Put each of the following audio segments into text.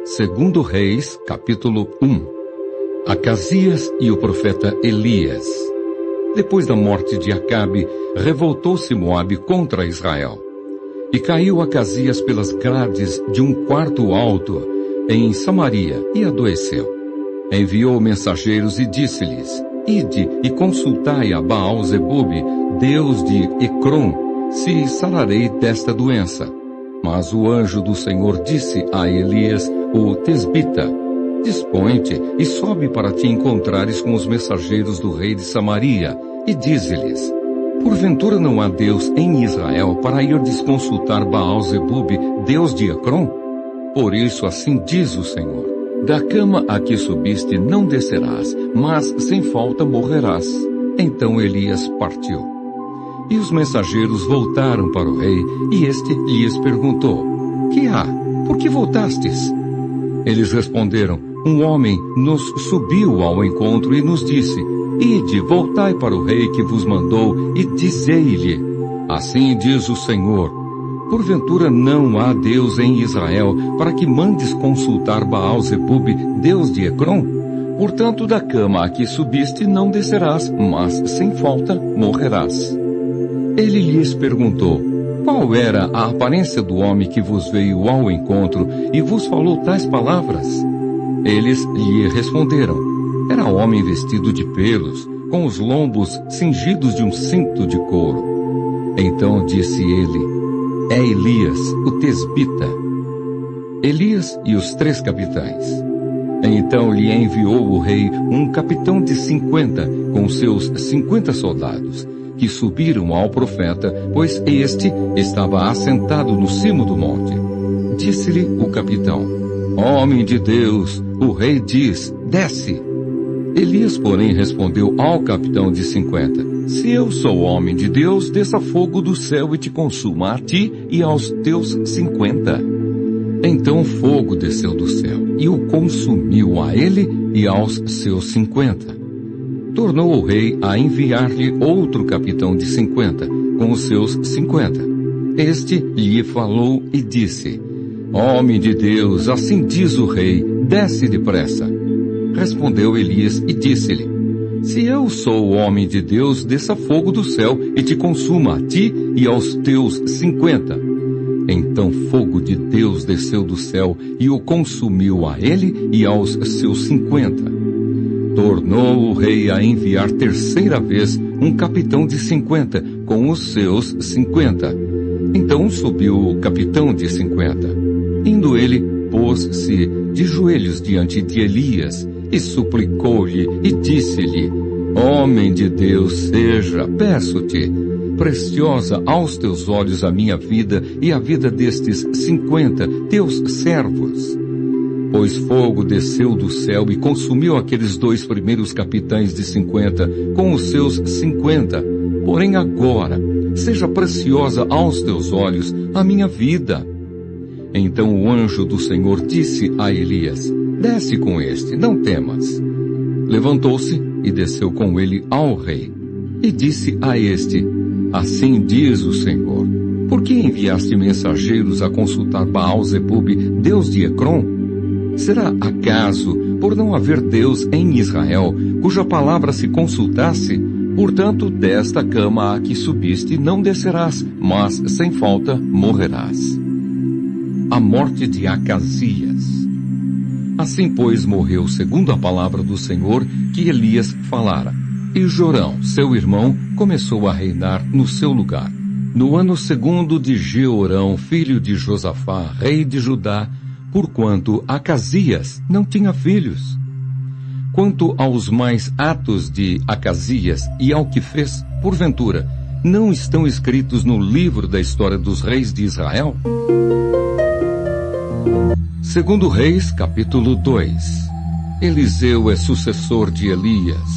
Segundo Reis, capítulo 1. Acasias e o profeta Elias. Depois da morte de Acabe, revoltou-se Moabe contra Israel. E caiu Acasias pelas grades de um quarto alto em Samaria e adoeceu. Enviou mensageiros e disse-lhes: Ide e consultai a Baal-zebube, deus de Ecrom, se sararei desta doença. Mas o anjo do Senhor disse a Elias, o tesbita: Dispõe-te e sobe para te encontrares com os mensageiros do rei de Samaria, e dize-lhes: Porventura não há Deus em Israel para ir desconsultar Baal-zebube, deus de Ecrom? Por isso assim diz o Senhor: Da cama a que subiste não descerás, mas sem falta morrerás. Então Elias partiu. E os mensageiros voltaram para o rei, e este lhes perguntou: Que há? Por que voltastes? Eles responderam: Um homem nos subiu ao encontro e nos disse: Ide, voltai para o rei que vos mandou, e dizei-lhe: Assim diz o Senhor: Porventura não há Deus em Israel, para que mandes consultar Baal-zebube, deus de Ecrom? Portanto, da cama a que subiste não descerás, mas sem falta morrerás. Ele lhes perguntou: Qual era a aparência do homem que vos veio ao encontro e vos falou tais palavras? Eles lhe responderam: Era homem vestido de pelos, com os lombos cingidos de um cinto de couro. Então disse ele: É Elias, o tesbita. Elias e os 3 capitães. Então lhe enviou o rei um capitão de 50, com seus 50 soldados, que subiram ao profeta, pois este estava assentado no cimo do monte. Disse-lhe o capitão: Homem de Deus, o rei diz: Desce. Elias, porém, respondeu ao capitão de 50: Se eu sou homem de Deus, desça fogo do céu e te consuma a ti e aos teus 50. Então fogo desceu do céu e o consumiu a ele e aos seus 50. Tornou o rei a enviar-lhe outro capitão de 50, com os seus 50. Este lhe falou e disse: Homem de Deus, assim diz o rei, desce depressa. Respondeu Elias e disse-lhe: Se eu sou o homem de Deus, desça fogo do céu e te consuma a ti e aos teus 50. Então fogo de Deus desceu do céu e o consumiu a ele e aos seus 50. Tornou o rei a enviar terceira vez um capitão de 50, com os seus 50. Então subiu o capitão de 50. Indo ele, pôs-se de joelhos diante de Elias, e suplicou-lhe, e disse-lhe: Homem de Deus, seja, peço-te, preciosa aos teus olhos a minha vida e a vida destes 50, teus servos. Pois fogo desceu do céu e consumiu aqueles 2 primeiros capitães de 50, com os seus 50. Porém agora, seja preciosa aos teus olhos a minha vida. Então o anjo do Senhor disse a Elias: Desce com este, não temas. Levantou-se e desceu com ele ao rei. E disse a este: Assim diz o Senhor: Por que enviaste mensageiros a consultar Baal-zebube, deus de Ecrom? Será acaso por não haver Deus em Israel, cuja palavra se consultasse? Portanto, desta cama a que subiste não descerás, mas sem falta morrerás. A morte de Acasias. Assim, pois, morreu segundo a palavra do Senhor que Elias falara. E Jorão, seu irmão, começou a reinar no seu lugar. No ano 2º de Jeorão, filho de Josafá, rei de Judá, porquanto Acasias não tinha filhos. Quanto aos mais atos de Acasias e ao que fez, porventura, não estão escritos no livro da história dos reis de Israel? Segundo Reis, capítulo 2. Eliseu é sucessor de Elias.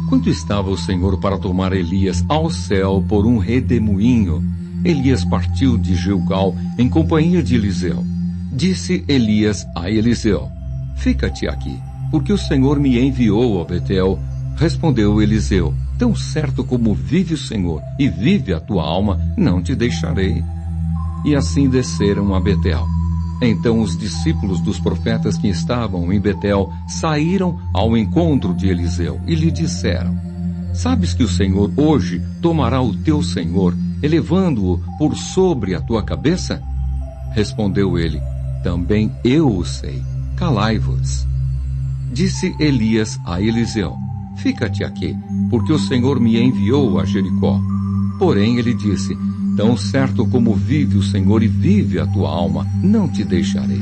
Quando estava o Senhor para tomar Elias ao céu por um redemoinho, Elias partiu de Gilgal em companhia de Eliseu. Disse Elias a Eliseu: Fica-te aqui, porque o Senhor me enviou a Betel. Respondeu Eliseu: Tão certo como vive o Senhor e vive a tua alma, não te deixarei. E assim desceram a Betel. Então os discípulos dos profetas que estavam em Betel saíram ao encontro de Eliseu e lhe disseram: Sabes que o Senhor hoje tomará o teu senhor, elevando-o por sobre a tua cabeça? Respondeu ele: Também eu o sei. Calai-vos. Disse Elias a Eliseu: Fica-te aqui, porque o Senhor me enviou a Jericó. Porém ele disse: Tão certo como vive o Senhor e vive a tua alma, não te deixarei.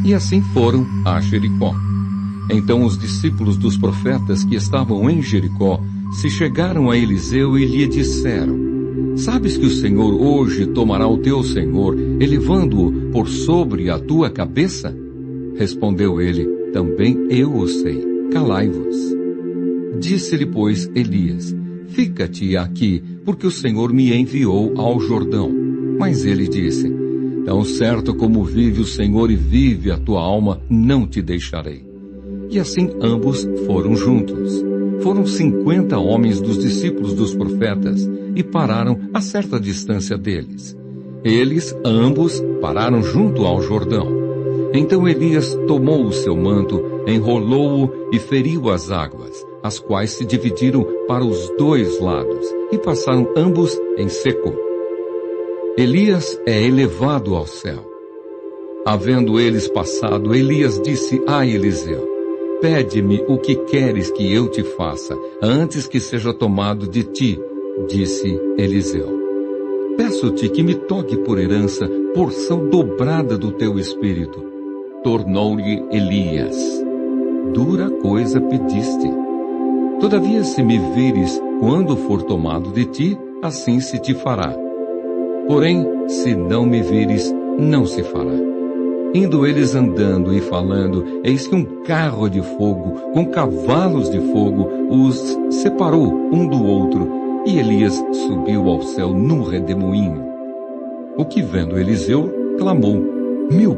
E assim foram a Jericó. Então os discípulos dos profetas que estavam em Jericó se chegaram a Eliseu e lhe disseram: Sabes que o Senhor hoje tomará o teu senhor, elevando-o por sobre a tua cabeça? Respondeu ele: Também eu o sei. Calai-vos. Disse-lhe, pois, Elias: Fica-te aqui, porque o Senhor me enviou ao Jordão. Mas ele disse: Tão certo como vive o Senhor e vive a tua alma, não te deixarei. E assim ambos foram juntos. Foram 50 homens dos discípulos dos profetas e pararam a certa distância deles. Eles, ambos, pararam junto ao Jordão. Então Elias tomou o seu manto, enrolou-o e feriu as águas, as quais se dividiram para os dois lados, e passaram ambos em seco. Elias é elevado ao céu. Havendo eles passado, Elias disse a Eliseu: Pede-me o que queres que eu te faça, antes que seja tomado de ti. Disse Eliseu: Peço-te que me toque por herança porção dobrada do teu espírito. Tornou-lhe Elias: Dura coisa pediste. Todavia, se me vires quando for tomado de ti, assim se te fará. Porém, se não me vires, não se fará. Indo eles andando e falando, eis que um carro de fogo, com cavalos de fogo, os separou um do outro, e Elias subiu ao céu num redemoinho. O que vendo Eliseu, clamou: Meu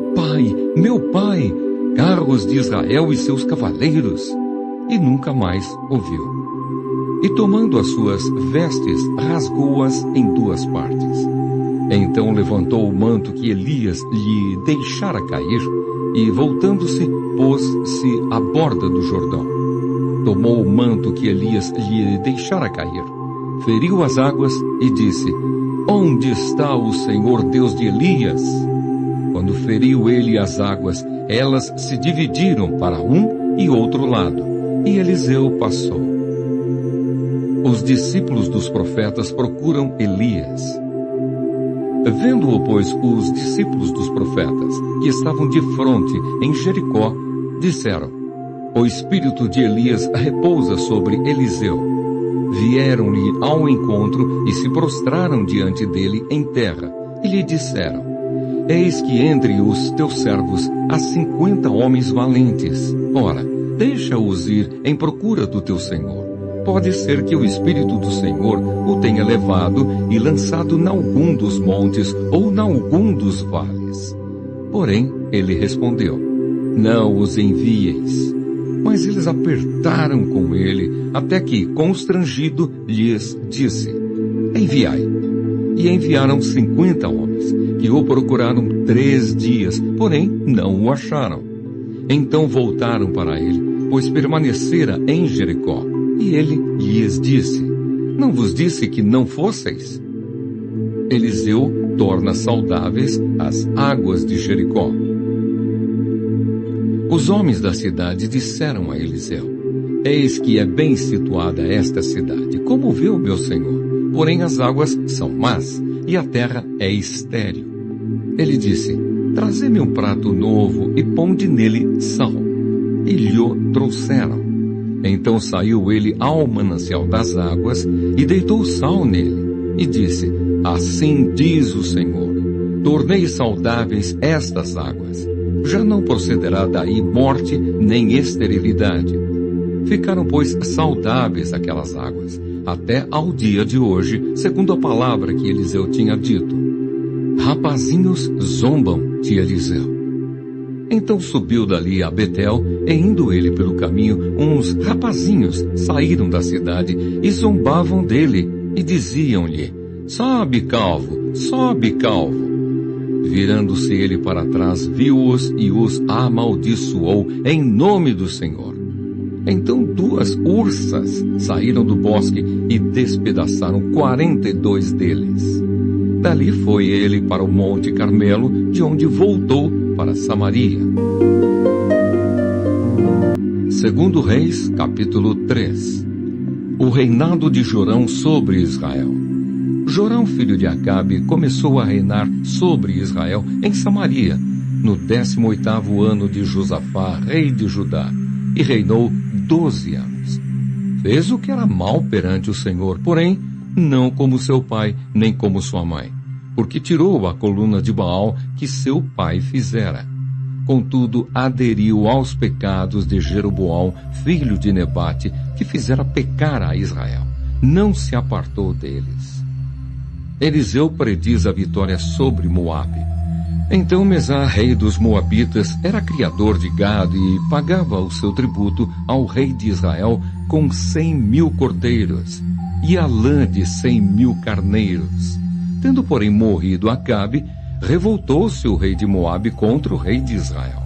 pai, carros de Israel e seus cavaleiros! E nunca mais ouviu. E tomando as suas vestes, rasgou-as em duas partes. Então levantou o manto que Elias lhe deixara cair, e voltando-se, pôs-se à borda do Jordão. Tomou o manto que Elias lhe deixara cair, feriu as águas e disse: Onde está o Senhor Deus de Elias? Quando feriu ele as águas, elas se dividiram para um e outro lado, e Eliseu passou. Os discípulos dos profetas procuram Elias. Vendo-o, pois, os discípulos dos profetas, que estavam de fronte em Jericó, disseram: O espírito de Elias repousa sobre Eliseu. Vieram-lhe ao encontro e se prostraram diante dele em terra, e lhe disseram: Eis que entre os teus servos há 50 homens valentes. Ora, deixa-os ir em procura do teu senhor. Pode ser que o Espírito do Senhor o tenha levado e lançado nalgum dos montes ou nalgum dos vales. Porém, ele respondeu: Não os envieis. Mas eles apertaram com ele, até que, constrangido, lhes disse: Enviai. E enviaram 50 homens, que o procuraram 3 dias, porém não o acharam. Então voltaram para ele, pois permanecera em Jericó. E ele lhes disse: Não vos disse que não fosseis? Eliseu torna saudáveis as águas de Jericó. Os homens da cidade disseram a Eliseu: Eis que é bem situada esta cidade, como vê o meu senhor. Porém as águas são más, e a terra é estéril. Ele disse: Trazei-me um prato novo e ponde nele sal. E lhe trouxeram. Então saiu ele ao manancial das águas e deitou sal nele. E disse: Assim diz o Senhor: Tornei saudáveis estas águas. Já não procederá daí morte nem esterilidade. Ficaram, pois, saudáveis aquelas águas, até ao dia de hoje, segundo a palavra que Eliseu tinha dito. Rapazinhos zombam de Eliseu. Então subiu dali a Betel, e indo ele pelo caminho, uns rapazinhos saíram da cidade e zombavam dele, e diziam-lhe: Sobe, calvo, sobe, calvo. Virando-se ele para trás, viu-os e os amaldiçoou em nome do Senhor. Então 2 ursas saíram do bosque e despedaçaram 42 deles. Dali foi ele para o Monte Carmelo, de onde voltou para Samaria. 2 Reis, capítulo 3. O reinado de Jorão sobre Israel. Jorão, filho de Acabe, começou a reinar sobre Israel em Samaria, no 18º ano de Josafá, rei de Judá, e reinou 12 anos. Fez o que era mal perante o Senhor, porém, não como seu pai, nem como sua mãe, porque tirou a coluna de Baal que seu pai fizera. Contudo, aderiu aos pecados de Jeroboão, filho de Nebate, que fizera pecar a Israel. Não se apartou deles. Eliseu prediz a vitória sobre Moabe. Então Mesá, rei dos Moabitas, era criador de gado e pagava o seu tributo ao rei de Israel com 100.000 cordeiros e a lã de 100.000 carneiros. Tendo, porém, morrido Acabe, revoltou-se o rei de Moabe contra o rei de Israel.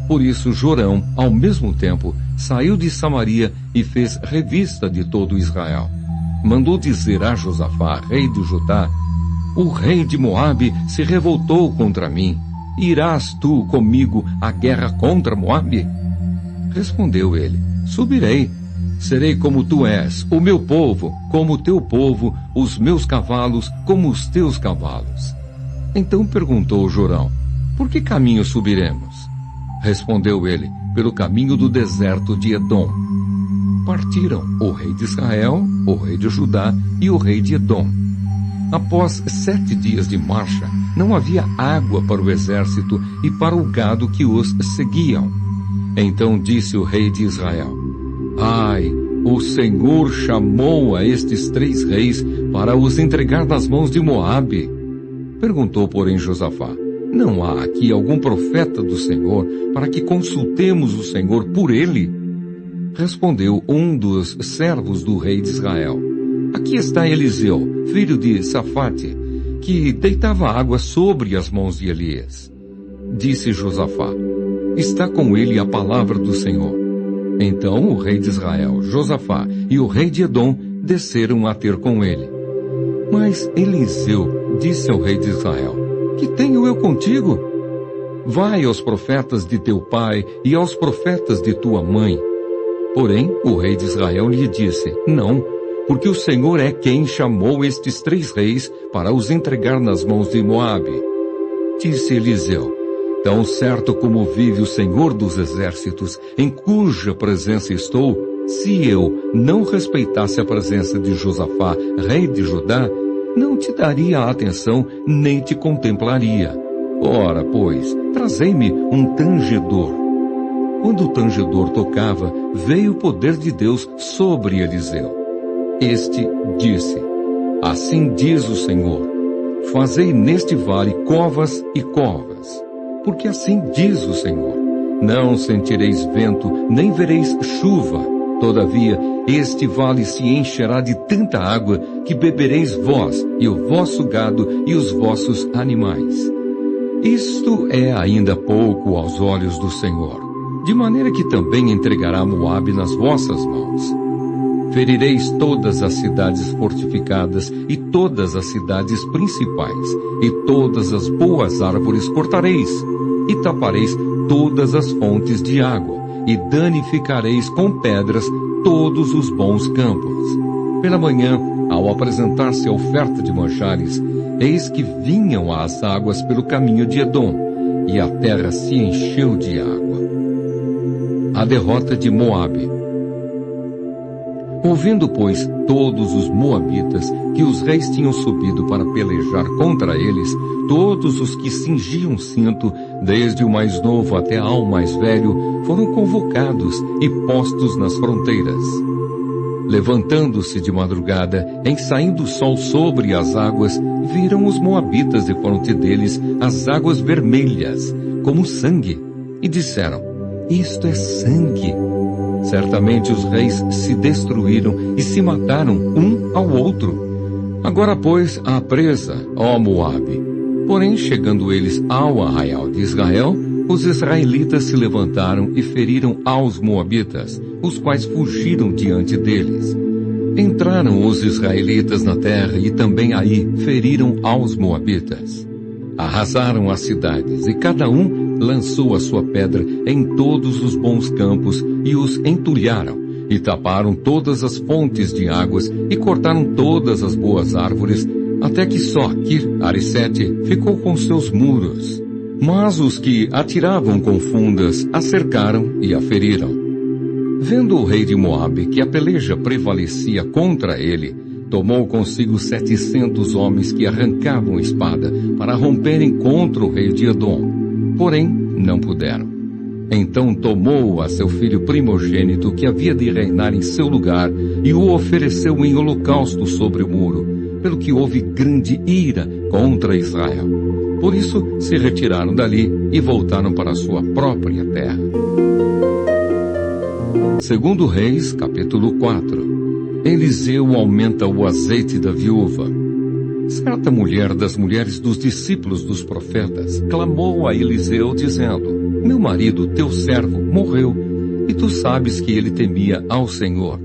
Por isso Jorão, ao mesmo tempo, saiu de Samaria e fez revista de todo Israel. Mandou dizer a Josafá, rei de Judá: o rei de Moabe se revoltou contra mim. Irás tu comigo à guerra contra Moabe? Respondeu ele: subirei. Serei como tu és, o meu povo, como o teu povo, os meus cavalos, como os teus cavalos. Então perguntou Jorão: por que caminho subiremos? Respondeu ele: pelo caminho do deserto de Edom. Partiram o rei de Israel, o rei de Judá e o rei de Edom. Após 7 dias de marcha, não havia água para o exército e para o gado que os seguiam. Então disse o rei de Israel: ai, o Senhor chamou a estes 3 reis para os entregar nas mãos de Moabe. Perguntou, porém, Josafá: não há aqui algum profeta do Senhor para que consultemos o Senhor por ele? Respondeu um dos servos do rei de Israel: aqui está Eliseu, filho de Safate, que deitava água sobre as mãos de Elias. Disse Josafá: está com ele a palavra do Senhor. Então o rei de Israel, Josafá, e o rei de Edom desceram a ter com ele. Mas Eliseu disse ao rei de Israel: que tenho eu contigo? Vai aos profetas de teu pai e aos profetas de tua mãe. Porém, o rei de Israel lhe disse: não, porque o Senhor é quem chamou estes 3 reis para os entregar nas mãos de Moabe. Disse Eliseu: tão certo como vive o Senhor dos exércitos, em cuja presença estou, se eu não respeitasse a presença de Josafá, rei de Judá, não te daria atenção nem te contemplaria. Ora, pois, trazei-me um tangedor. Quando o tangedor tocava, veio o poder de Deus sobre Eliseu. Este disse: assim diz o Senhor: fazei neste vale covas e covas. Porque assim diz o Senhor: não sentireis vento, nem vereis chuva. Todavia, este vale se encherá de tanta água que bebereis vós, e o vosso gado e os vossos animais. Isto é ainda pouco aos olhos do Senhor, de maneira que também entregará Moabe nas vossas mãos. Ferireis todas as cidades fortificadas e todas as cidades principais, e todas as boas árvores cortareis, e tapareis todas as fontes de água, e danificareis com pedras todos os bons campos. Pela manhã, ao apresentar-se a oferta de manjares, eis que vinham as águas pelo caminho de Edom, e a terra se encheu de água. A derrota de Moabe. Ouvindo, pois, todos os moabitas que os reis tinham subido para pelejar contra eles, todos os que cingiam cinto, desde o mais novo até ao mais velho, foram convocados e postos nas fronteiras. Levantando-se de madrugada, em saindo o sol sobre as águas, viram os moabitas defronte deles as águas vermelhas, como sangue, e disseram: isto é sangue. Certamente os reis se destruíram e se mataram um ao outro. Agora, pois, à presa, ó Moabe, Porém, chegando eles ao arraial de Israel, os israelitas se levantaram e feriram aos moabitas, os quais fugiram diante deles. Entraram os israelitas na terra e também aí feriram aos moabitas. Arrasaram as cidades e cada um lançou a sua pedra em todos os bons campos e os entulharam, e taparam todas as fontes de águas e cortaram todas as boas árvores, até que só Kir-Haresete ficou com seus muros. Mas os que atiravam com fundas a cercaram e a feriram. Vendo o rei de Moabe que a peleja prevalecia contra ele, tomou consigo 700 homens que arrancavam espada para romperem contra o rei de Edom. Porém, não puderam. Então tomou a seu filho primogênito, que havia de reinar em seu lugar, e o ofereceu em holocausto sobre o muro, pelo que houve grande ira contra Israel. Por isso se retiraram dali e voltaram para a sua própria terra. Segundo Reis, capítulo 4. Eliseu aumenta o azeite da viúva. Certa mulher das mulheres dos discípulos dos profetas clamou a Eliseu, dizendo: Meu marido, teu servo, morreu, e tu sabes que ele temia ao Senhor.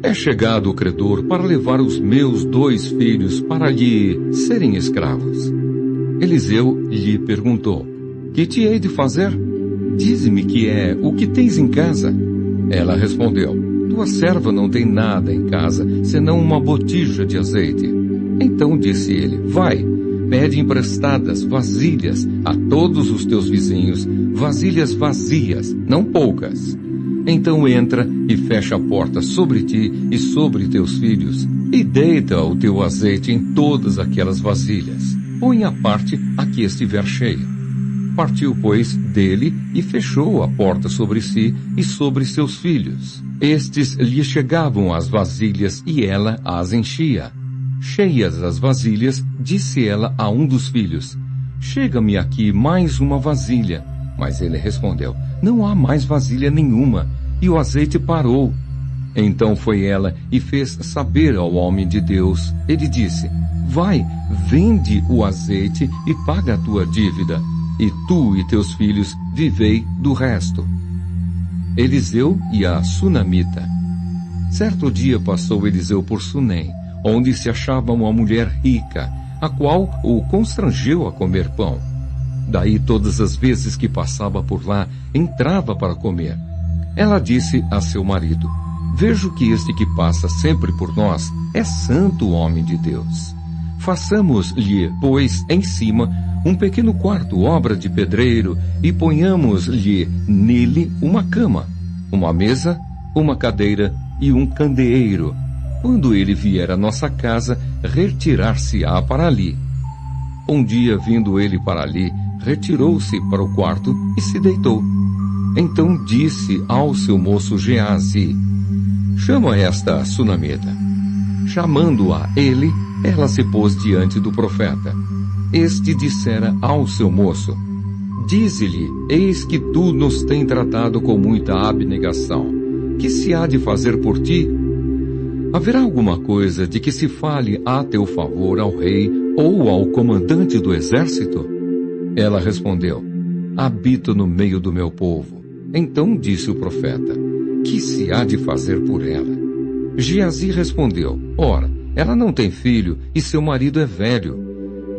É chegado o credor para levar os meus 2 filhos para lhe serem escravos. Eliseu lhe perguntou: Que te hei de fazer? Dize-me que é o que tens em casa. Ela respondeu: Tua serva não tem nada em casa, senão uma botija de azeite. Então disse ele: Vai, pede emprestadas vasilhas a todos os teus vizinhos, vasilhas vazias, não poucas. Então entra e fecha a porta sobre ti e sobre teus filhos, e deita o teu azeite em todas aquelas vasilhas. Põe à parte a que estiver cheia. Partiu, pois, dele e fechou a porta sobre si e sobre seus filhos. Estes lhe chegavam as vasilhas e ela as enchia. Cheias as vasilhas, disse ela a um dos filhos: Chega-me aqui mais uma vasilha. Mas ele respondeu: Não há mais vasilha nenhuma. E o azeite parou. Então foi ela e fez saber ao homem de Deus. Ele disse: Vai, vende o azeite e paga a tua dívida, e tu e teus filhos vivei do resto. Eliseu e a Sunamita. Certo dia passou Eliseu por Sunem, onde se achava uma mulher rica, a qual o constrangeu a comer pão. Daí todas as vezes que passava por lá, entrava para comer. Ela disse a seu marido: Vejo que este que passa sempre por nós é santo homem de Deus. Façamos-lhe, pois, em cima, um pequeno quarto, obra de pedreiro, e ponhamos-lhe nele uma cama, uma mesa, uma cadeira e um candeeiro. Quando ele vier à nossa casa, retirar-se-á para ali. Um dia, vindo ele para ali, retirou-se para o quarto e se deitou. Então disse ao seu moço Geazi: Chama esta Sunamita. Chamando-a ele, ela se pôs diante do profeta. Este dissera ao seu moço: Dize-lhe: Eis que tu nos tem tratado com muita abnegação. Que se há de fazer por ti? Haverá alguma coisa de que se fale a teu favor ao rei ou ao comandante do exército? Ela respondeu: Habito no meio do meu povo. Então disse o profeta: Que se há de fazer por ela? Geazi respondeu: Ora, ela não tem filho e seu marido é velho.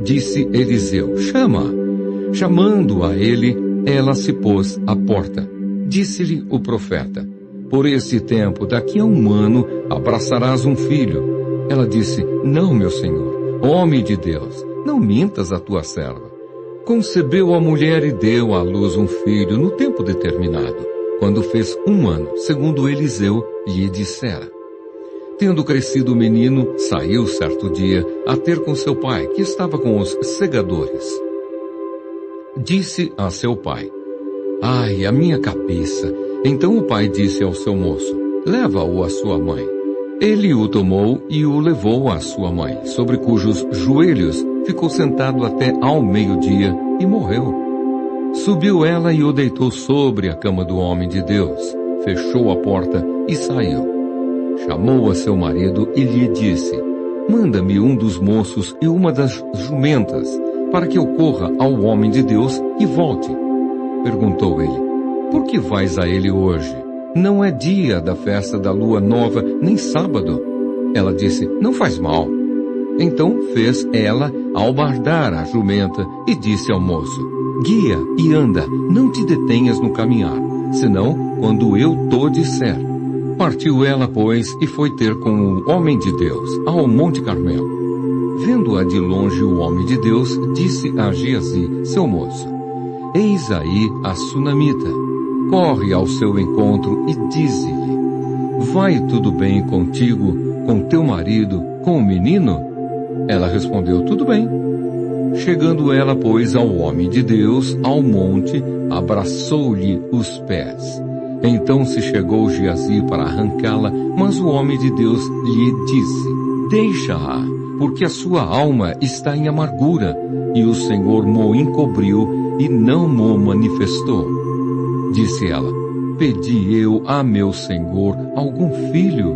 Disse Eliseu: Chama-a. Chamando-a ele, ela se pôs à porta. Disse-lhe o profeta: Por esse tempo, daqui a 1 ano, abraçarás um filho. Ela disse: Não, meu senhor, homem de Deus, não mintas a tua serva. Concebeu a mulher e deu à luz um filho no tempo determinado, quando fez 1 ano, segundo Eliseu lhe dissera. Tendo crescido o menino, saiu certo dia a ter com seu pai, que estava com os segadores. Disse a seu pai: Ai, a minha cabeça! Então o pai disse ao seu moço: Leva-o à sua mãe. Ele o tomou e o levou à sua mãe, sobre cujos joelhos ficou sentado até ao meio-dia e morreu. Subiu ela e o deitou sobre a cama do homem de Deus, fechou a porta e saiu. Chamou a seu marido e lhe disse: Manda-me um dos moços e uma das jumentas, para que eu corra ao homem de Deus e volte. Perguntou ele: por que vais a ele hoje? Não é dia da festa da lua nova, nem sábado. Ela disse: não faz mal. Então fez ela albardar a jumenta e disse ao moço: guia e anda, não te detenhas no caminhar, senão quando eu to disser. Partiu ela, pois, e foi ter com o homem de Deus, ao Monte Carmelo. Vendo-a de longe o homem de Deus, disse a Geazi, seu moço: eis aí a sunamita. Corre ao seu encontro e dize-lhe: vai tudo bem contigo, com teu marido, com o menino? Ela respondeu: tudo bem. Chegando ela, pois, ao homem de Deus, ao monte, abraçou-lhe os pés. Então se chegou Geazi para arrancá-la, mas o homem de Deus lhe disse: deixa-a, porque a sua alma está em amargura, e o Senhor mo encobriu e não mo manifestou. Disse ela: pedi eu a meu senhor algum filho?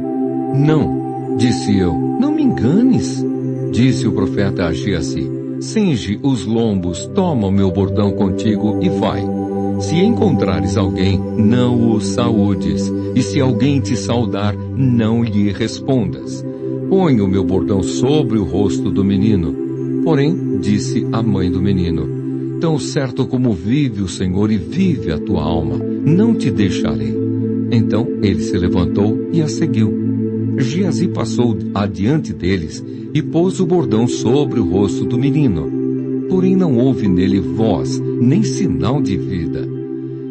Não. Disse eu: não me enganes. Disse o profeta a Geazi: cinge os lombos, toma o meu bordão contigo e vai. Se encontrares alguém, não o saúdes, e se alguém te saudar, não lhe respondas. Põe o meu bordão sobre o rosto do menino. Porém, disse a mãe do menino: tão certo como vive o Senhor e vive a tua alma, não te deixarei. Então ele se levantou e a seguiu. Geazi passou adiante deles e pôs o bordão sobre o rosto do menino. Porém não houve nele voz, nem sinal de vida.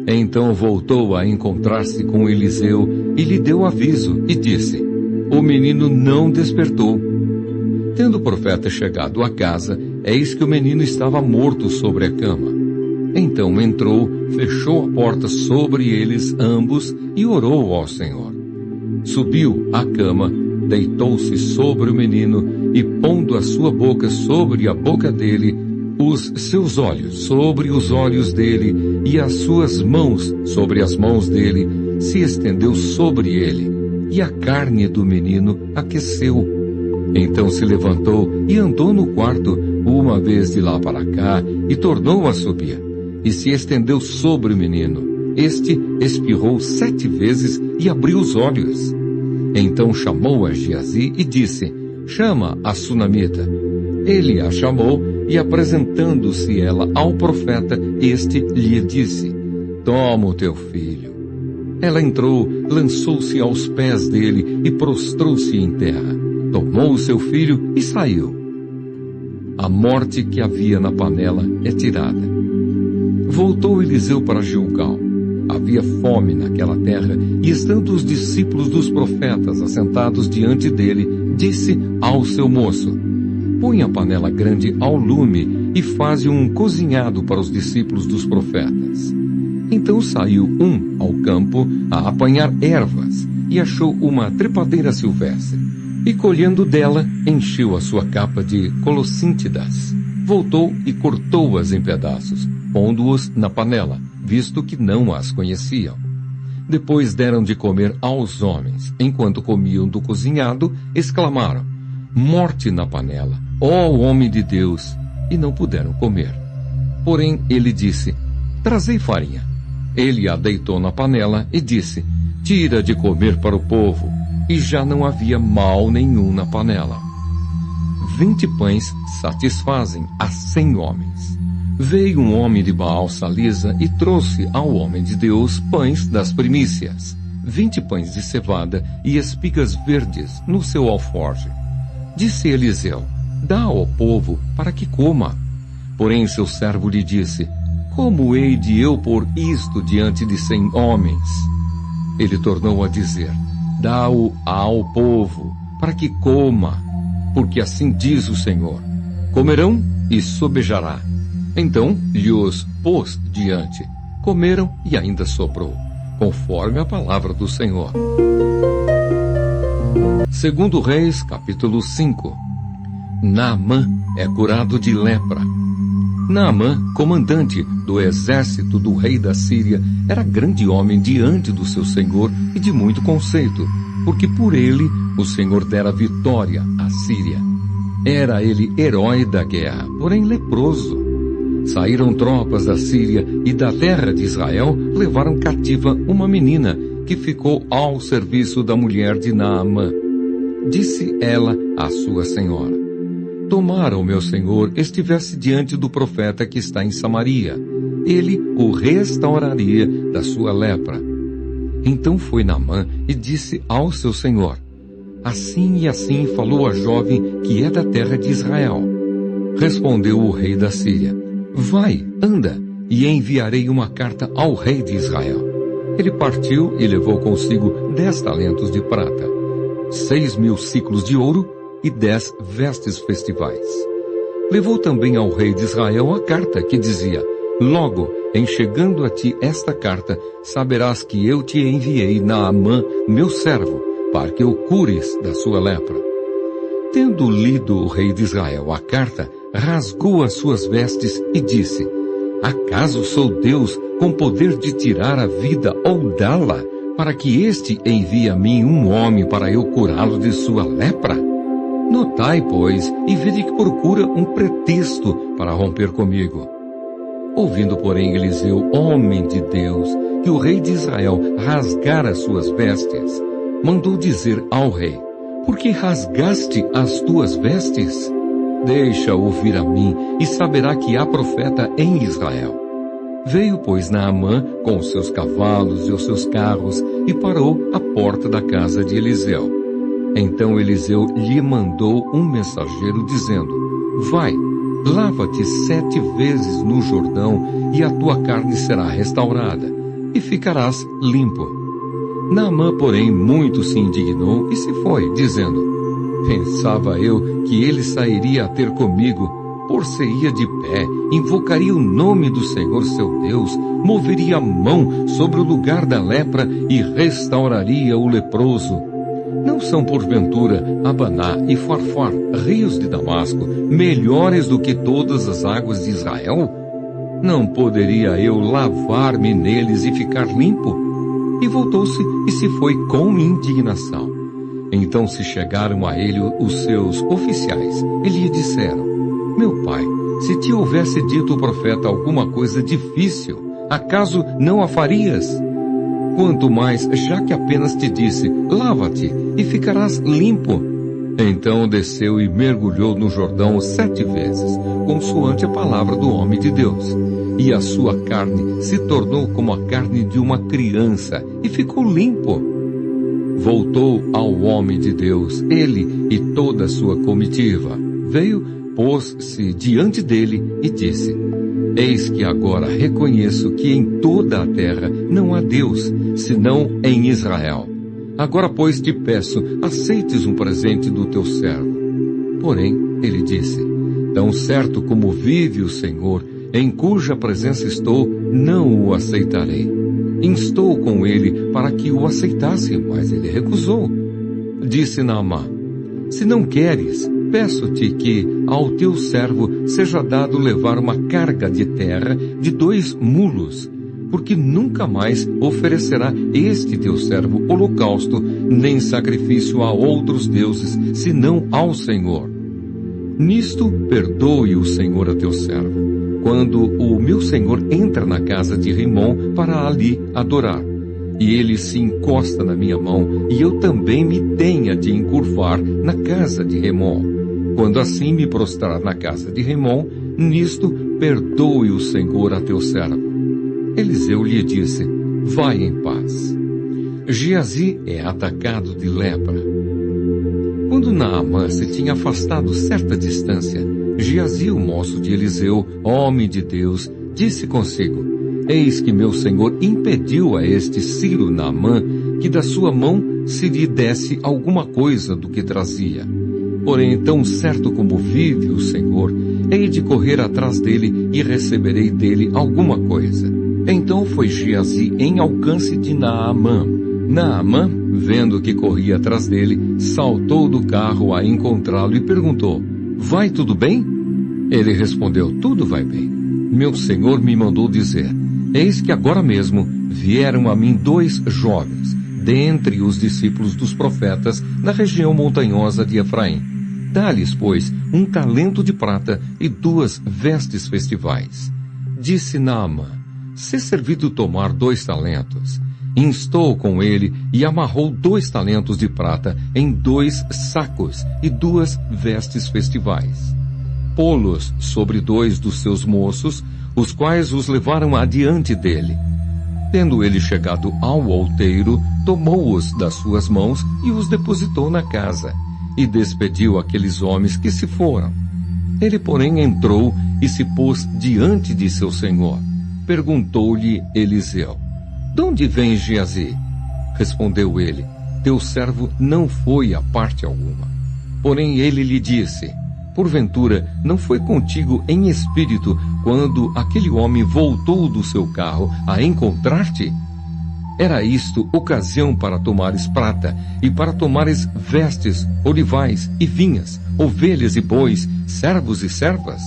Então voltou a encontrar-se com Eliseu e lhe deu aviso e disse: o menino não despertou. Tendo o profeta chegado à casa, eis que o menino estava morto sobre a cama. Então entrou, fechou a porta sobre eles ambos e orou ao Senhor. Subiu à cama, deitou-se sobre o menino e, pondo a sua boca sobre a boca dele, os seus olhos sobre os olhos dele e as suas mãos sobre as mãos dele, se estendeu sobre ele, e a carne do menino aqueceu. Então se levantou e andou no quarto, uma vez de lá para cá, e tornou a subir, e se estendeu sobre o menino. Este espirrou 7 vezes e abriu os olhos. Então chamou a Geazi e disse: chama a sunamita. Ele a chamou, e apresentando-se ela ao profeta, este lhe disse: toma o teu filho. Ela entrou, lançou-se aos pés dele e prostrou-se em terra. Tomou o seu filho e saiu. A morte que havia na panela é tirada. Voltou Eliseu para Gilgal. Havia fome naquela terra, e estando os discípulos dos profetas assentados diante dele, disse ao seu moço: põe a panela grande ao lume e faze um cozinhado para os discípulos dos profetas. Então saiu um ao campo a apanhar ervas e achou uma trepadeira silvestre. E colhendo dela, encheu a sua capa de colossíntidas. Voltou e cortou-as em pedaços, pondo-os na panela, visto que não as conheciam. Depois deram de comer aos homens. Enquanto comiam do cozinhado, exclamaram: morte na panela, ó homem de Deus! E não puderam comer. Porém ele disse: trazei farinha. Ele a deitou na panela e disse: tira de comer para o povo. E já não havia mal nenhum na panela. 20 pães satisfazem a 100 homens. Veio um homem de Baal-Salisa e trouxe ao homem de Deus pães das primícias, 20 pães de cevada e espigas verdes no seu alforje. Disse Eliseu: dá ao povo para que coma. Porém seu servo lhe disse: como hei de eu pôr isto diante de 100 homens? Ele tornou a dizer: dá-o ao povo para que coma, porque assim diz o Senhor: comerão e sobejará. Então lhe-os pôs diante. Comeram e ainda sobrou, conforme a palavra do Senhor. 2 Reis, capítulo 5. Naamã é curado de lepra. Naamã, comandante do exército do rei da Síria, era grande homem diante do seu senhor e de muito conceito, porque por ele o Senhor dera vitória à Síria. Era ele herói da guerra, porém leproso. Saíram tropas da Síria e da terra de Israel levaram cativa uma menina que ficou ao serviço da mulher de Naamã. Disse ela à sua senhora: tomara o meu senhor estivesse diante do profeta que está em Samaria. Ele o restauraria da sua lepra. Então foi Naamã e disse ao seu senhor: assim e assim falou a jovem que é da terra de Israel. Respondeu o rei da Síria: vai, anda, e enviarei uma carta ao rei de Israel. Ele partiu e levou consigo 10 talentos de prata, 6.000 ciclos de ouro e 10 vestes festivais. Levou também ao rei de Israel a carta que dizia: logo, em chegando a ti esta carta, saberás que eu te enviei Naamã, meu servo, para que o cures da sua lepra. Tendo lido o rei de Israel a carta, rasgou as suas vestes e disse: acaso sou Deus com poder de tirar a vida ou dá-la, para que este envie a mim um homem para eu curá-lo de sua lepra? Notai, pois, e vede que procura um pretexto para romper comigo. Ouvindo, porém, Eliseu, homem de Deus, que o rei de Israel rasgara suas vestes, mandou dizer ao rei: por que rasgaste as tuas vestes? Deixa-o vir a mim, e saberá que há profeta em Israel. Veio, pois, Naamã com os seus cavalos e os seus carros, e parou à porta da casa de Eliseu. Então Eliseu lhe mandou um mensageiro, dizendo: vai, lava-te 7 vezes no Jordão, e a tua carne será restaurada, e ficarás limpo. Naamã, porém, muito se indignou e se foi, dizendo: pensava eu que ele sairia a ter comigo, por-se-ia de pé, invocaria o nome do Senhor seu Deus, moveria a mão sobre o lugar da lepra e restauraria o leproso. Não são porventura Abaná e Farfar, rios de Damasco, melhores do que todas as águas de Israel? Não poderia eu lavar-me neles e ficar limpo? E voltou-se e se foi com indignação. Então se chegaram a ele os seus oficiais e lhe disseram: meu pai, se te houvesse dito o profeta alguma coisa difícil, acaso não a farias? Quanto mais, já que apenas te disse: lava-te e ficarás limpo. Então desceu e mergulhou no Jordão 7 vezes, consoante a palavra do homem de Deus. E a sua carne se tornou como a carne de uma criança, e ficou limpo. Voltou ao homem de Deus, ele e toda a sua comitiva. Veio, pôs-se diante dele e disse: eis que agora reconheço que em toda a terra não há Deus, senão em Israel. Agora, pois, te peço, aceites um presente do teu servo. Porém, ele disse: tão certo como vive o Senhor, em cuja presença estou, não o aceitarei. Instou com ele para que o aceitasse, mas ele recusou. Disse Naamã: se não queres, peço-te que ao teu servo seja dado levar uma carga de terra de 2 mulos, porque nunca mais oferecerá este teu servo holocausto, nem sacrifício a outros deuses, senão ao Senhor. Nisto perdoe o Senhor a teu servo, quando o meu senhor entra na casa de Rimom para ali adorar, e ele se encosta na minha mão, e eu também me tenha de encurvar na casa de Rimom. Quando assim me prostrar na casa de Rimom, nisto perdoe o Senhor a teu servo. Eliseu lhe disse: vai em paz. Geazi é atacado de lepra. Quando Naamã se tinha afastado certa distância, Geazi, o moço de Eliseu, homem de Deus, disse consigo: eis que meu senhor impediu a este Ciro Naamã que da sua mão se lhe desse alguma coisa do que trazia. Porém, tão certo como vive o Senhor, hei de correr atrás dele e receberei dele alguma coisa. Então foi Geazi em alcance de Naamã. Naamã, vendo que corria atrás dele, saltou do carro a encontrá-lo e perguntou: vai tudo bem? Ele respondeu: tudo vai bem. Meu senhor me mandou dizer: eis que agora mesmo vieram a mim 2 jovens, dentre os discípulos dos profetas, na região montanhosa de Efraim. Dá-lhes, pois, 1 talento de prata e 2 vestes festivais. Disse Naamã: se servido tomar 2 talentos. Instou com ele e amarrou 2 talentos de prata em 2 sacos e 2 vestes festivais. Pô-los sobre 2 dos seus moços, os quais os levaram adiante dele. Tendo ele chegado ao outeiro, tomou-os das suas mãos e os depositou na casa, e despediu aqueles homens que se foram. Ele, porém, entrou e se pôs diante de seu senhor. Perguntou-lhe Eliseu: de onde vens, Geazi? Respondeu ele: teu servo não foi a parte alguma. Porém ele lhe disse: porventura não foi contigo em espírito quando aquele homem voltou do seu carro a encontrar-te? Era isto ocasião para tomares prata e para tomares vestes, olivais e vinhas, ovelhas e bois, servos e servas?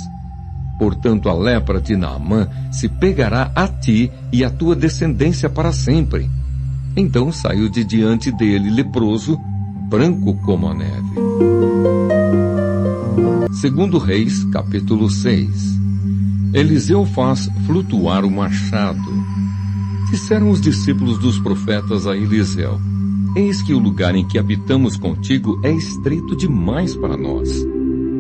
Portanto, a lepra de Naamã se pegará a ti e à tua descendência para sempre. Então saiu de diante dele leproso, branco como a neve. 2 Reis, capítulo 6. Eliseu faz flutuar o machado. Disseram os discípulos dos profetas a Eliseu: eis que o lugar em que habitamos contigo é estreito demais para nós.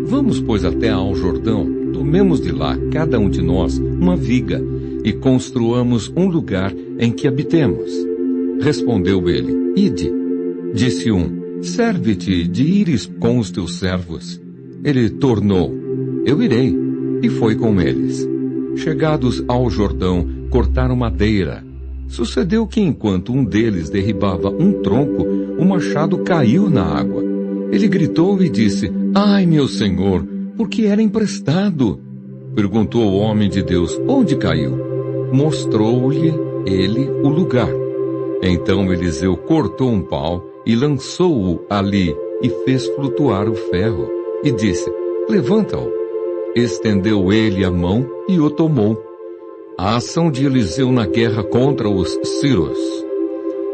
Vamos, pois, até ao Jordão, tomemos de lá, cada um de nós, uma viga, e construamos um lugar em que habitemos. Respondeu ele: ide. Disse um: serve-te de ires com os teus servos. Ele tornou: eu irei. E foi com eles. Chegados ao Jordão, cortaram madeira. Sucedeu que enquanto um deles derribava um tronco, o machado caiu na água. Ele gritou e disse: ai, meu senhor, porque era emprestado. Perguntou o homem de Deus: onde caiu? Mostrou-lhe ele o lugar. Então Eliseu cortou um pau e lançou-o ali e fez flutuar o ferro. E disse: levanta-o. Estendeu ele a mão e o tomou. A ação de Eliseu na guerra contra os sírios.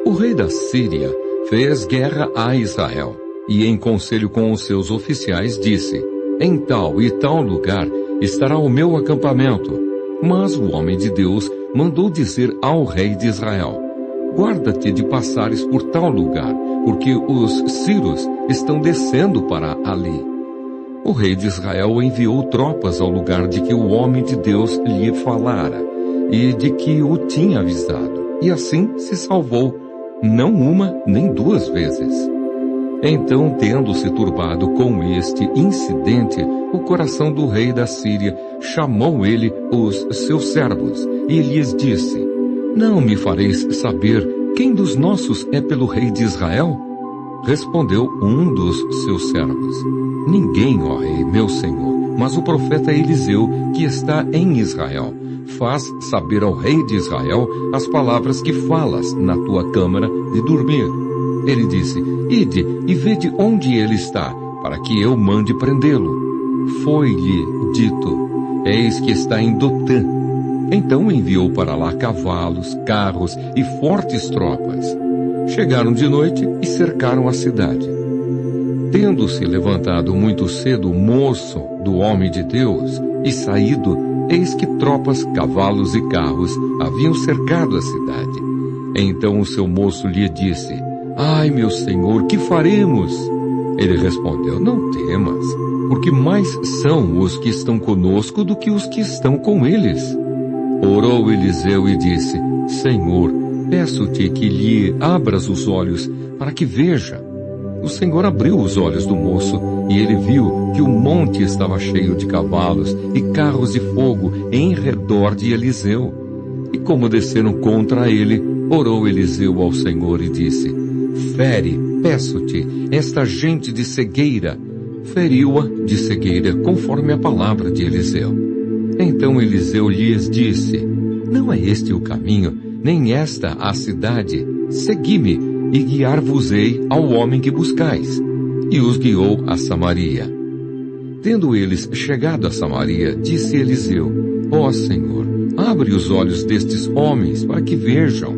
O rei da Síria fez guerra a Israel, e em conselho com os seus oficiais disse: em tal e tal lugar estará o meu acampamento. Mas o homem de Deus mandou dizer ao rei de Israel: guarda-te de passares por tal lugar, porque os sírios estão descendo para ali. O rei de Israel enviou tropas ao lugar de que o homem de Deus lhe falara, e de que o tinha avisado, e assim se salvou, não uma nem 2 vezes. Então, tendo-se turbado com este incidente, o coração do rei da Síria, chamou ele os seus servos, e lhes disse: não me fareis saber quem dos nossos é pelo rei de Israel? Respondeu um dos seus servos: ninguém, ó rei, meu senhor, mas o profeta Eliseu, que está em Israel. Faz saber ao rei de Israel as palavras que falas na tua câmara de dormir. Ele disse: ide e vede onde ele está, para que eu mande prendê-lo. Foi-lhe dito: eis que está em Dotã. Então enviou para lá cavalos, carros e fortes tropas. Chegaram de noite e cercaram a cidade. Tendo-se levantado muito cedo o moço do homem de Deus e saído, eis que tropas, cavalos e carros haviam cercado a cidade. Então o seu moço lhe disse: ai, meu senhor, que faremos? Ele respondeu: não temas, porque mais são os que estão conosco do que os que estão com eles. Orou Eliseu e disse: Senhor, peço-te que lhe abras os olhos para que veja. O Senhor abriu os olhos do moço, e ele viu que o monte estava cheio de cavalos e carros de fogo em redor de Eliseu. E como desceram contra ele, orou Eliseu ao Senhor e disse: fere, peço-te, esta gente de cegueira. Feriu-a de cegueira, conforme a palavra de Eliseu. Então Eliseu lhes disse: não é este o caminho, nem esta a cidade. Segui-me, e guiar-vos-ei ao homem que buscais. E os guiou a Samaria. Tendo eles chegado a Samaria, disse Eliseu: ó Senhor, abre os olhos destes homens, para que vejam.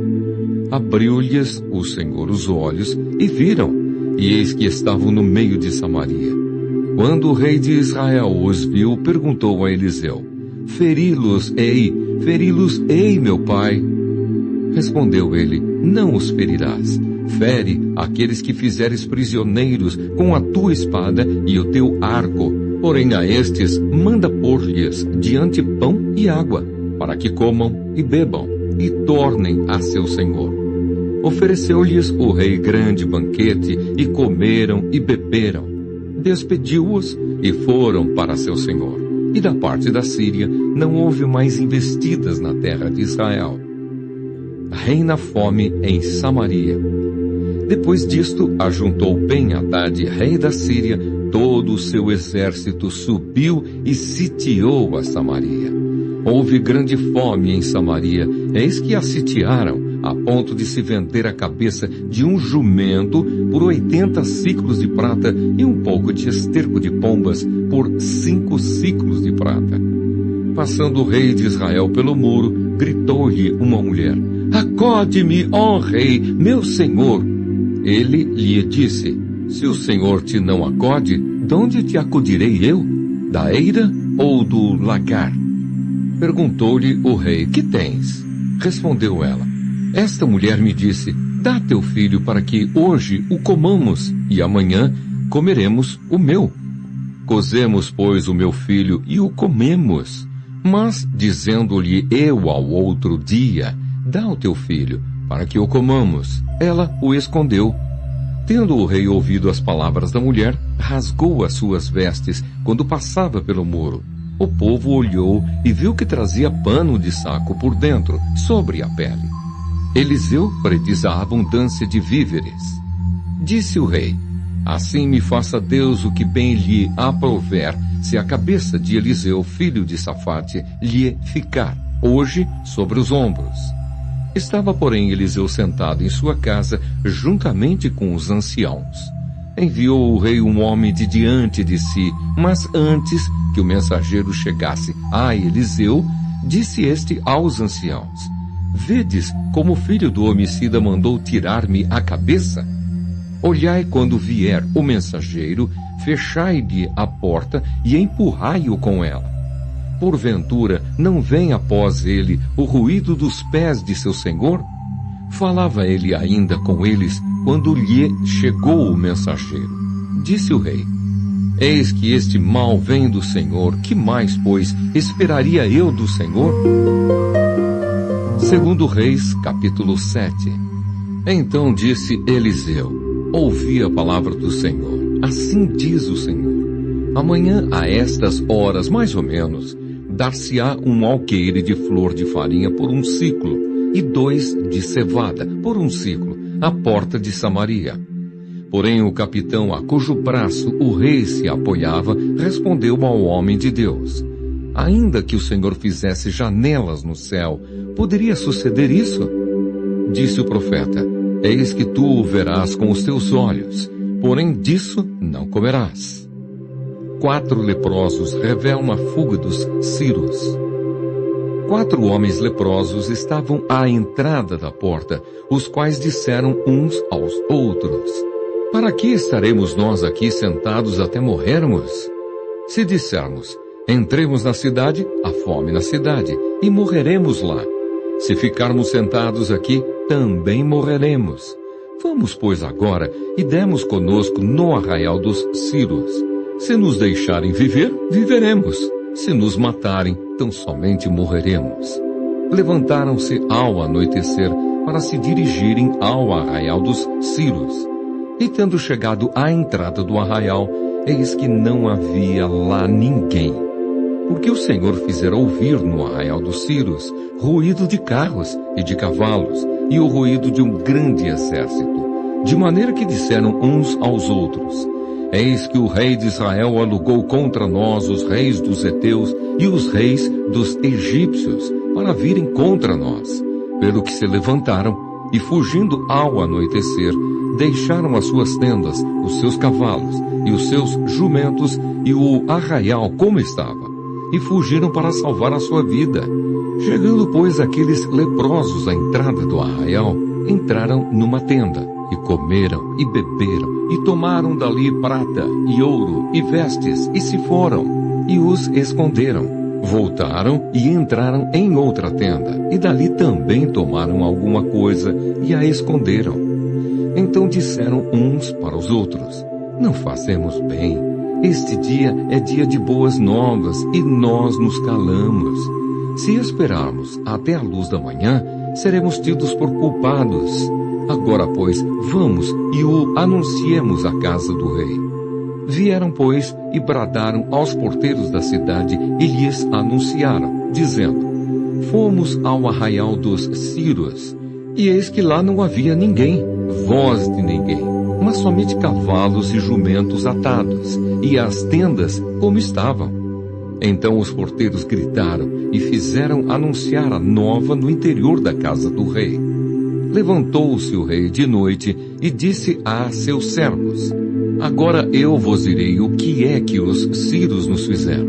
Abriu-lhes o Senhor os olhos, e viram, e eis que estavam no meio de Samaria. Quando o rei de Israel os viu, perguntou a Eliseu: feri-los ei, meu pai. Respondeu ele: não os ferirás. Fere aqueles que fizeres prisioneiros com a tua espada e o teu arco. Porém a estes manda pôr-lhes diante pão e água, para que comam e bebam, e tornem a seu senhor. Ofereceu-lhes o rei grande banquete, e comeram e beberam. Despediu-os e foram para seu senhor. E da parte da Síria não houve mais investidas na terra de Israel. Reina fome em Samaria. Depois disto, ajuntou Ben-Hadad, rei da Síria, todo o seu exército subiu e sitiou a Samaria. Houve grande fome em Samaria, eis que a sitiaram, a ponto de se vender a cabeça de um jumento por 80 siclos de prata e um pouco de esterco de pombas por 5 siclos de prata. Passando o rei de Israel pelo muro, gritou-lhe uma mulher: acode-me, ó rei, meu senhor. Ele lhe disse: se o senhor te não acode, de onde te acudirei eu? Da eira ou do lagar? Perguntou-lhe o rei: que tens? Respondeu ela: esta mulher me disse: dá teu filho para que hoje o comamos, e amanhã comeremos o meu. Cozemos, pois, o meu filho e o comemos. Mas, dizendo-lhe eu ao outro dia: dá o teu filho, para que o comamos, ela o escondeu. Tendo o rei ouvido as palavras da mulher, rasgou as suas vestes quando passava pelo muro. O povo olhou e viu que trazia pano de saco por dentro, sobre a pele. Eliseu prediz a abundância de víveres. Disse o rei: assim me faça Deus o que bem lhe aprouver, se a cabeça de Eliseu, filho de Safate, lhe ficar hoje sobre os ombros. Estava, porém, Eliseu sentado em sua casa, juntamente com os anciãos. Enviou o rei um homem de diante de si, mas antes que o mensageiro chegasse a Eliseu, disse este aos anciãos: vedes como o filho do homicida mandou tirar-me a cabeça? Olhai quando vier o mensageiro, fechai-lhe a porta e empurrai-o com ela. Porventura não vem após ele o ruído dos pés de seu senhor? Falava ele ainda com eles quando lhe chegou o mensageiro. Disse o rei: eis que este mal vem do Senhor, que mais, pois, esperaria eu do Senhor? Segundo Reis, capítulo 7. Então disse Eliseu: ouvi a palavra do Senhor. Assim diz o Senhor: amanhã a estas horas, mais ou menos, dar-se-á um alqueire de flor de farinha por 1 siclo, e 2 de cevada por 1 siclo, à porta de Samaria. Porém o capitão a cujo braço o rei se apoiava, respondeu ao homem de Deus: ainda que o Senhor fizesse janelas no céu, poderia suceder isso? Disse o profeta: eis que tu o verás com os teus olhos, porém disso não comerás. 4 leprosos revelam a fuga dos Sírios. 4 homens leprosos estavam à entrada da porta, os quais disseram uns aos outros: para que estaremos nós aqui sentados até morrermos? Se dissermos: entremos na cidade, há fome na cidade, e morreremos lá. Se ficarmos sentados aqui, também morreremos. Vamos, pois, agora, e demos conosco no arraial dos Sírios. Se nos deixarem viver, viveremos. Se nos matarem, tão somente morreremos. Levantaram-se ao anoitecer para se dirigirem ao arraial dos Sírios. E tendo chegado à entrada do arraial, eis que não havia lá ninguém. Porque o Senhor fizera ouvir no arraial dos Sírios ruído de carros e de cavalos, e o ruído de um grande exército. De maneira que disseram uns aos outros: eis que o rei de Israel alugou contra nós os reis dos heteus e os reis dos egípcios, para virem contra nós. Pelo que se levantaram, e fugindo ao anoitecer, deixaram as suas tendas, os seus cavalos, e os seus jumentos, e o arraial como estava, e fugiram para salvar a sua vida. Chegando, pois, aqueles leprosos à entrada do arraial, entraram numa tenda, E comeram, e beberam, e tomaram dali prata, e ouro, e vestes, e se foram, e os esconderam. Voltaram e entraram em outra tenda, e dali também tomaram alguma coisa, e a esconderam. Então disseram uns para os outros: não fazemos bem. Este dia é dia de boas novas, e nós nos calamos. Se esperarmos até a luz da manhã, seremos tidos por culpados. Agora, pois, vamos e o anunciemos à casa do rei. Vieram, pois, e bradaram aos porteiros da cidade e lhes anunciaram, dizendo: fomos ao arraial dos Círios, e eis que lá não havia ninguém, voz de ninguém, mas somente cavalos e jumentos atados, e as tendas como estavam. Então os porteiros gritaram e fizeram anunciar a nova no interior da casa do rei. Levantou-se o rei de noite e disse a seus servos: agora eu vos direi o que é que os círios nos fizeram.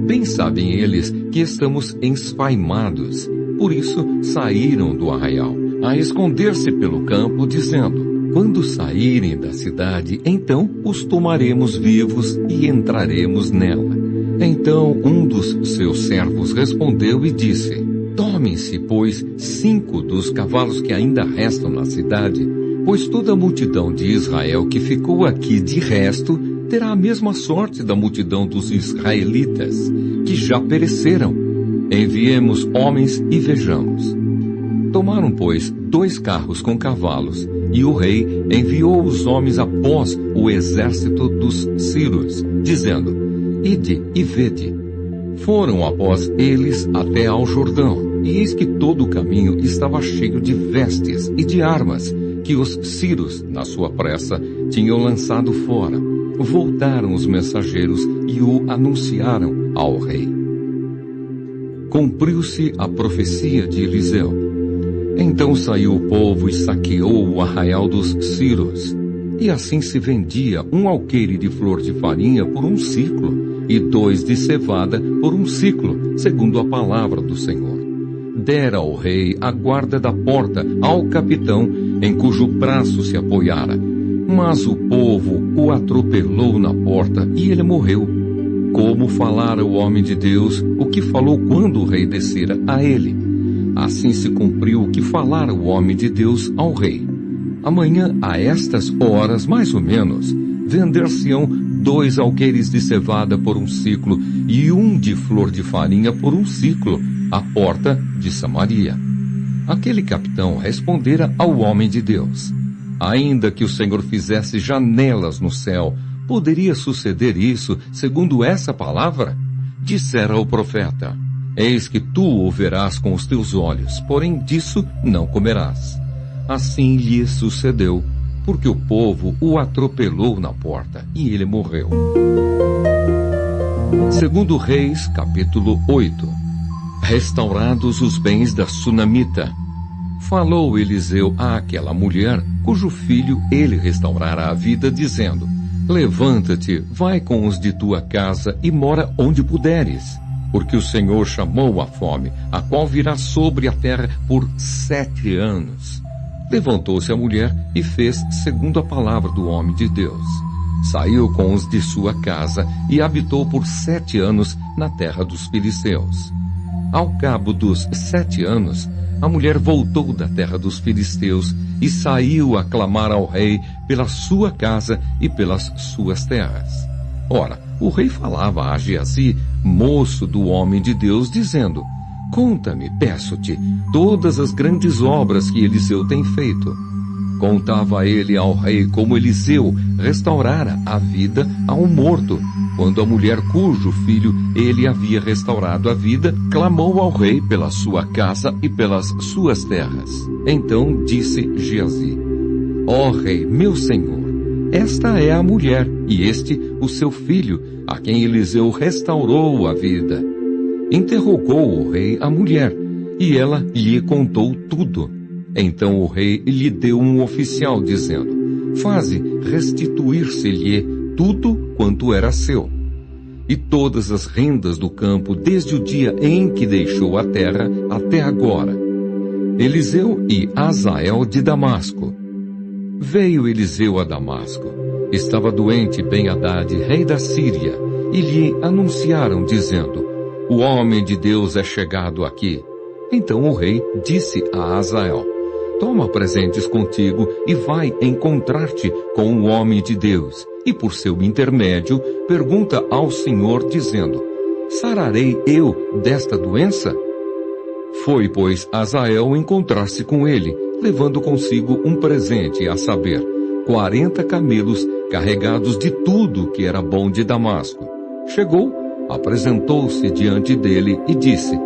Bem sabem eles que estamos esfaimados. Por isso saíram do arraial, a esconder-se pelo campo, dizendo: quando saírem da cidade, então os tomaremos vivos e entraremos nela. Então um dos seus servos respondeu e disse: tomem-se, pois, 5 dos cavalos que ainda restam na cidade, pois toda a multidão de Israel que ficou aqui de resto terá a mesma sorte da multidão dos israelitas, que já pereceram. Enviemos homens e vejamos. Tomaram, pois, 2 carros com cavalos, e o rei enviou os homens após o exército dos círios, dizendo: ide e vede. Foram após eles até ao Jordão, e eis que todo o caminho estava cheio de vestes e de armas, que os círios, na sua pressa, tinham lançado fora. Voltaram os mensageiros e o anunciaram ao rei. Cumpriu-se a profecia de Eliseu. Então saiu o povo e saqueou o arraial dos círios. E assim se vendia um alqueire de flor de farinha por 1 siclo, e 2 de cevada por 1 siclo, segundo a palavra do Senhor. Dera o rei a guarda da porta ao capitão, em cujo braço se apoiara. Mas o povo o atropelou na porta, e ele morreu. Como falara o homem de Deus, o que falou quando o rei descera a ele. Assim se cumpriu o que falara o homem de Deus ao rei. Amanhã, a estas horas, mais ou menos, vender-se-ão 2 alqueires de cevada por 1 siclo, e 1 de flor de farinha por 1 siclo, à porta de Samaria. Aquele capitão respondera ao homem de Deus: ainda que o Senhor fizesse janelas no céu, poderia suceder isso segundo essa palavra? Dissera o profeta: eis que tu o verás com os teus olhos, porém disso não comerás. Assim lhe sucedeu, porque o povo o atropelou na porta, e ele morreu. Segundo Reis, capítulo 8. Restaurados os bens da Sunamita. Falou Eliseu àquela mulher, cujo filho ele restaurara a vida, dizendo: levanta-te, vai com os de tua casa e mora onde puderes, porque o Senhor chamou a fome, a qual virá sobre a terra por 7 anos. Levantou-se a mulher e fez segundo a palavra do homem de Deus. Saiu com os de sua casa e habitou por 7 anos na terra dos filisteus. Ao cabo dos 7 anos, a mulher voltou da terra dos filisteus e saiu a clamar ao rei pela sua casa e pelas suas terras. Ora, o rei falava a Geazi, moço do homem de Deus, dizendo: conta-me, peço-te, todas as grandes obras que Eliseu tem feito. Contava ele ao rei como Eliseu restaurara a vida a um morto, quando a mulher cujo filho ele havia restaurado a vida clamou ao rei pela sua casa e pelas suas terras. Então disse Geazi: ó rei, meu senhor, esta é a mulher, e este o seu filho, a quem Eliseu restaurou a vida. Interrogou o rei a mulher, e ela lhe contou tudo. Então o rei lhe deu um oficial, dizendo: faze restituir-se-lhe tudo quanto era seu, e todas as rendas do campo, desde o dia em que deixou a terra até agora. Eliseu e Azael de Damasco. Veio Eliseu a Damasco. Estava doente Ben-Hadad, rei da Síria, e lhe anunciaram, dizendo: o homem de Deus é chegado aqui. Então o rei disse a Hazael: toma presentes contigo e vai encontrar-te com o homem de Deus, e por seu intermédio pergunta ao Senhor, dizendo: sararei eu desta doença? Foi, pois, Hazael encontrar-se com ele, levando consigo um presente, a saber, 40 camelos carregados de tudo que era bom de Damasco. Chegou, apresentou-se diante dele e disse: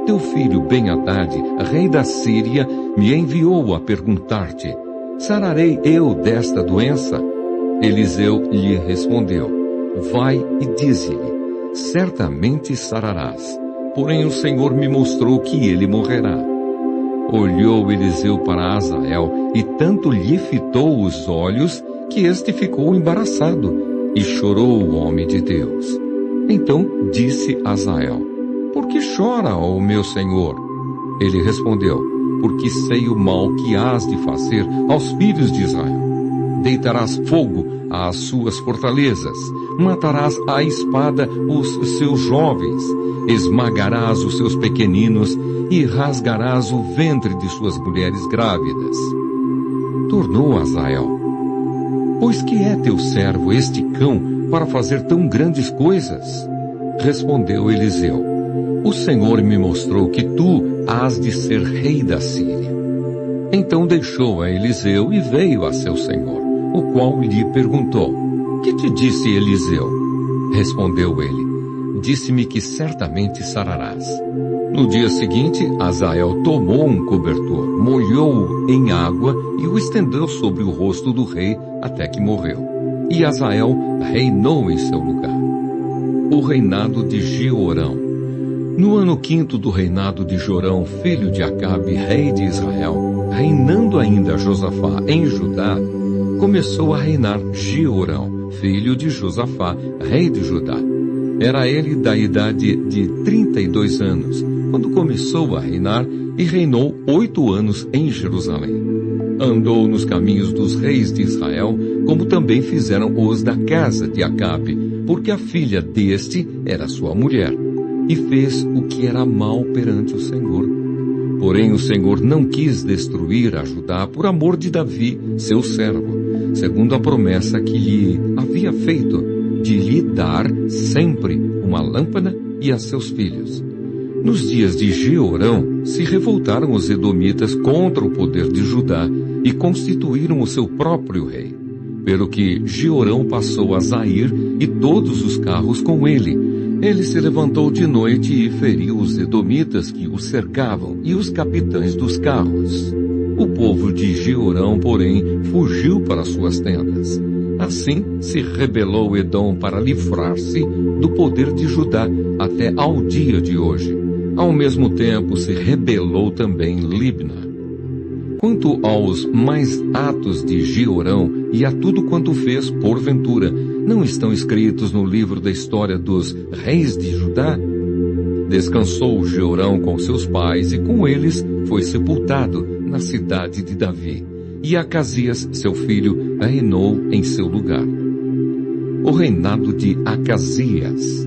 teu filho Ben-Hadad, rei da Síria, me enviou a perguntar-te: sararei eu desta doença? Eliseu lhe respondeu: vai e dize-lhe: certamente sararás. Porém o Senhor me mostrou que ele morrerá. Olhou Eliseu para Hazael e tanto lhe fitou os olhos que este ficou embaraçado e chorou o homem de Deus. Então disse Hazael: por que chora, ó meu senhor? Ele respondeu: porque sei o mal que hás de fazer aos filhos de Israel. Deitarás fogo às suas fortalezas, matarás à espada os seus jovens, esmagarás os seus pequeninos e rasgarás o ventre de suas mulheres grávidas. Tornou Hazael: pois que é teu servo este cão para fazer tão grandes coisas? Respondeu Eliseu: o Senhor me mostrou que tu hás de ser rei da Síria. Então deixou a Eliseu e veio a seu senhor, o qual lhe perguntou: que te disse Eliseu? Respondeu ele: disse-me que certamente sararás. No dia seguinte, Hazael tomou um cobertor, molhou-o em água e o estendeu sobre o rosto do rei até que morreu. E Hazael reinou em seu lugar. O reinado de Jeorão. No ano 5º do reinado de Jorão, filho de Acabe, rei de Israel, reinando ainda Josafá em Judá, começou a reinar Jeorão, filho de Josafá, rei de Judá. Era ele da idade de 32 anos, quando começou a reinar, e reinou 8 anos em Jerusalém. Andou nos caminhos dos reis de Israel, como também fizeram os da casa de Acabe, porque a filha deste era sua mulher, e fez o que era mal perante o Senhor. Porém o Senhor não quis destruir a Judá por amor de Davi, seu servo, segundo a promessa que lhe havia feito, de lhe dar sempre uma lâmpada e a seus filhos. Nos dias de Jeorão, se revoltaram os edomitas contra o poder de Judá e constituíram o seu próprio rei. Pelo que Jeorão passou a Zair e todos os carros com ele. Ele se levantou de noite e feriu os edomitas que o cercavam e os capitães dos carros. O povo de Jeorão, porém, fugiu para suas tendas. Assim se rebelou Edom para livrar-se do poder de Judá até ao dia de hoje. Ao mesmo tempo se rebelou também Libna. Quanto aos mais atos de Jeorão e a tudo quanto fez, porventura, não estão escritos no livro da história dos reis de Judá? Descansou Jeorão com seus pais e com eles foi sepultado na cidade de Davi. E Acasias, seu filho, reinou em seu lugar. O reinado de Acasias.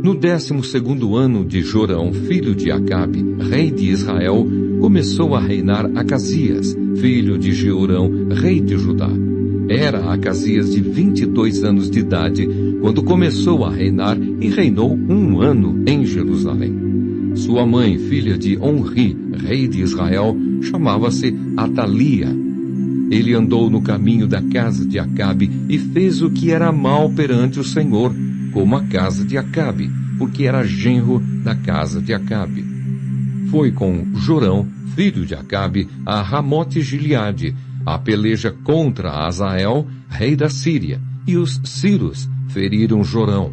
No 12º ano de Jorão, filho de Acabe, rei de Israel, começou a reinar Acasias, filho de Jeorão, rei de Judá. Era Acasias de 22 anos de idade, quando começou a reinar e reinou 1 ano em Jerusalém. Sua mãe, filha de Onri, rei de Israel, chamava-se Atalia. Ele andou no caminho da casa de Acabe e fez o que era mal perante o Senhor, como a casa de Acabe, porque era genro da casa de Acabe. Foi com Jorão, filho de Acabe, a Ramote-Gileade, a peleja contra Hazael, rei da Síria, e os sírios feriram Jorão.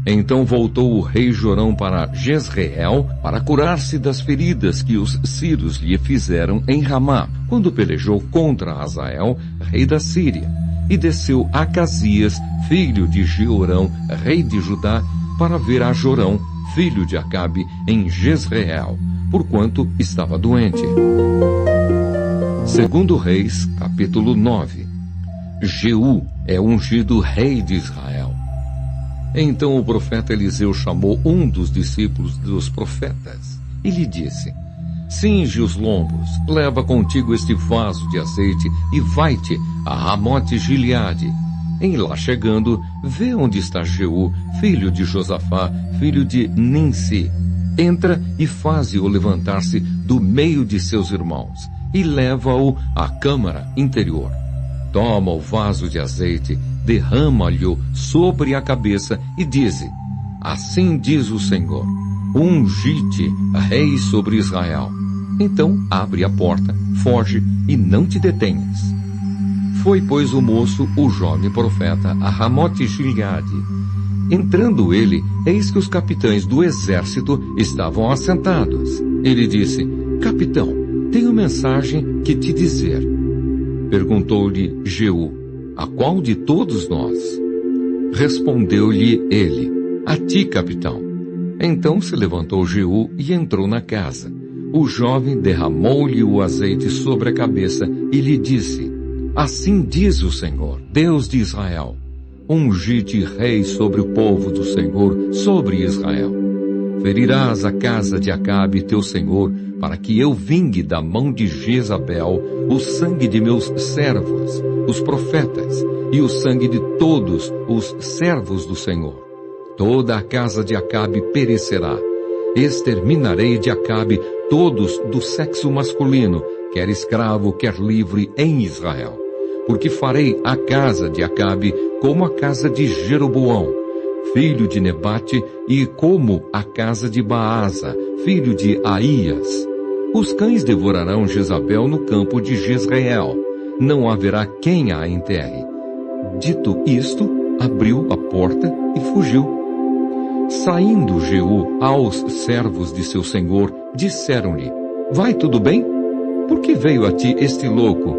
Então voltou o rei Jorão para Jezreel para curar-se das feridas que os sírios lhe fizeram em Ramá, quando pelejou contra Hazael, rei da Síria. E desceu Acasias, filho de Jeorão, rei de Judá, para ver a Jorão, filho de Acabe, em Jezreel, porquanto estava doente. Segundo Reis, capítulo 9. Jeú é ungido rei de Israel. Então o profeta Eliseu chamou um dos discípulos dos profetas e lhe disse: cinge os lombos, leva contigo este vaso de azeite e vai-te a Ramote-Gileade. Em lá chegando, vê onde está Jeú, filho de Josafá, filho de Ninsi. Entra e faze-o levantar-se do meio de seus irmãos e leva-o à câmara interior. Toma o vaso de azeite, derrama-lhe-o sobre a cabeça e dize: assim diz o Senhor, ungi-te rei sobre Israel. Então abre a porta, foge e não te detenhas. Foi, pois, o moço, o jovem profeta, a Ramote-Gileade. Entrando ele, eis que os capitães do exército estavam assentados. Ele disse: capitão, tenho mensagem que te dizer. Perguntou-lhe Jeú: a qual de todos nós? Respondeu-lhe ele: a ti, capitão. Então se levantou Jeú e entrou na casa. O jovem derramou-lhe o azeite sobre a cabeça e lhe disse: assim diz o Senhor, Deus de Israel, ungi-te rei sobre o povo do Senhor, sobre Israel. Ferirás a casa de Acabe, teu senhor, para que eu vingue da mão de Jezabel o sangue de meus servos, os profetas, e o sangue de todos os servos do Senhor. Toda a casa de Acabe perecerá. Exterminarei de Acabe todos do sexo masculino, quer escravo, quer livre, em Israel. Porque farei a casa de Acabe como a casa de Jeroboão, filho de Nebate, e como a casa de Baasa, filho de Aías. Os cães devorarão Jezabel no campo de Jezreel. Não haverá quem a enterre. Dito isto, abriu a porta e fugiu. Saindo Jeú aos servos de seu senhor, disseram-lhe: vai tudo bem? Por que veio a ti este louco?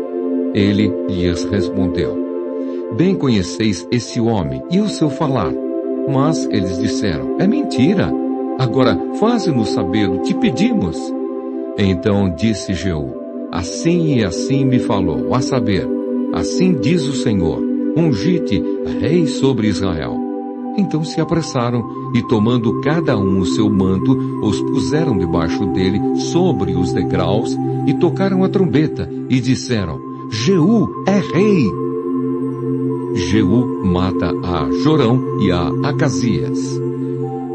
Ele lhes respondeu: bem conheceis esse homem e o seu falar. Mas eles disseram: é mentira. Agora faze-nos saber o que pedimos. Então disse Jeú: assim e assim me falou, a saber, assim diz o Senhor, ungi-te rei sobre Israel. Então se apressaram e, tomando cada um o seu manto, os puseram debaixo dele sobre os degraus e tocaram a trombeta e disseram: Jeú é rei. Jeú mata a Jorão e a Acazias.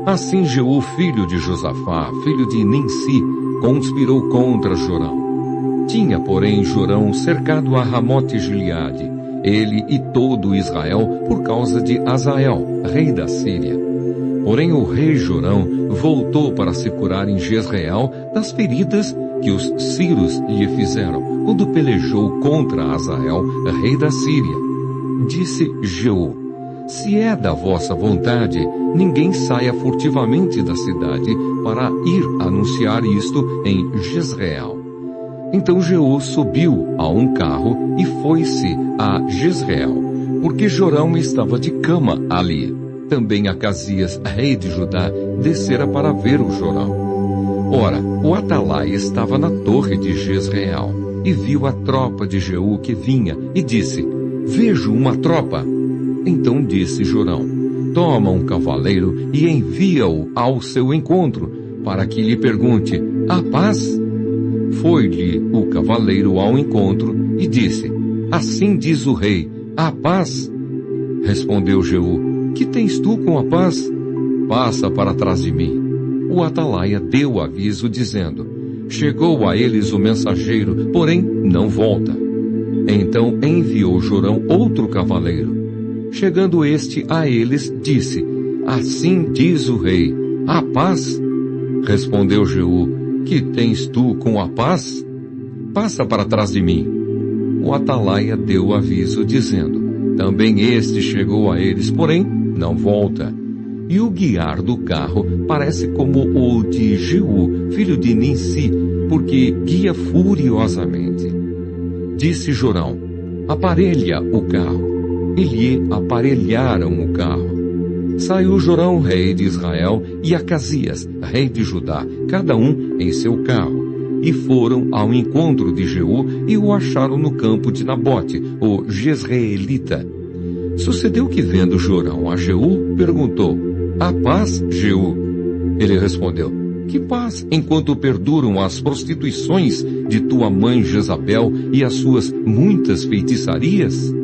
Assim Jeú, filho de Josafá, filho de Ninsi, conspirou contra Jorão. Tinha, porém, Jorão cercado a Ramote-Gileade, ele e todo Israel, por causa de Azael, rei da Síria. Porém o rei Jorão voltou para se curar em Jezreel das feridas que os sírios lhe fizeram, quando pelejou contra Azael, rei da Síria. Disse Jeú: se é da vossa vontade, ninguém saia furtivamente da cidade para ir anunciar isto em Jezreel. Então Jeú subiu a um carro e foi-se a Jezreel, porque Jorão estava de cama ali. Também Acazias, rei de Judá, descera para ver o Jorão. Ora, o atalaia estava na torre de Jezreel, e viu a tropa de Jeú que vinha, e disse: vejo uma tropa. Então disse Jorão: toma um cavaleiro e envia-o ao seu encontro, para que lhe pergunte: a paz? Foi-lhe o cavaleiro ao encontro e disse: assim diz o rei, a paz? Respondeu Jeú: que tens tu com a paz? Passa para trás de mim. O atalaia deu aviso dizendo: chegou a eles o mensageiro, porém não volta. Então enviou Jorão outro cavaleiro. Chegando este a eles, disse: assim diz o rei, a paz? Respondeu Jeú: que tens tu com a paz? Passa para trás de mim. O atalaia deu aviso dizendo: também este chegou a eles, porém não volta. E o guiar do carro parece como o de Jeú, filho de Ninsi, porque guia furiosamente. Disse Jorão: aparelha o carro. E lhe aparelharam o carro. Saiu Jorão, rei de Israel, e Acazias, rei de Judá, cada um em seu carro. e foram ao encontro de Jeú e o acharam no campo de Nabote, o jezreelita. Sucedeu que, vendo Jorão a Jeú, perguntou: "Há paz, Jeú?" Ele respondeu: "Que paz, enquanto perduram as prostituições de tua mãe Jezabel e as suas muitas feitiçarias?"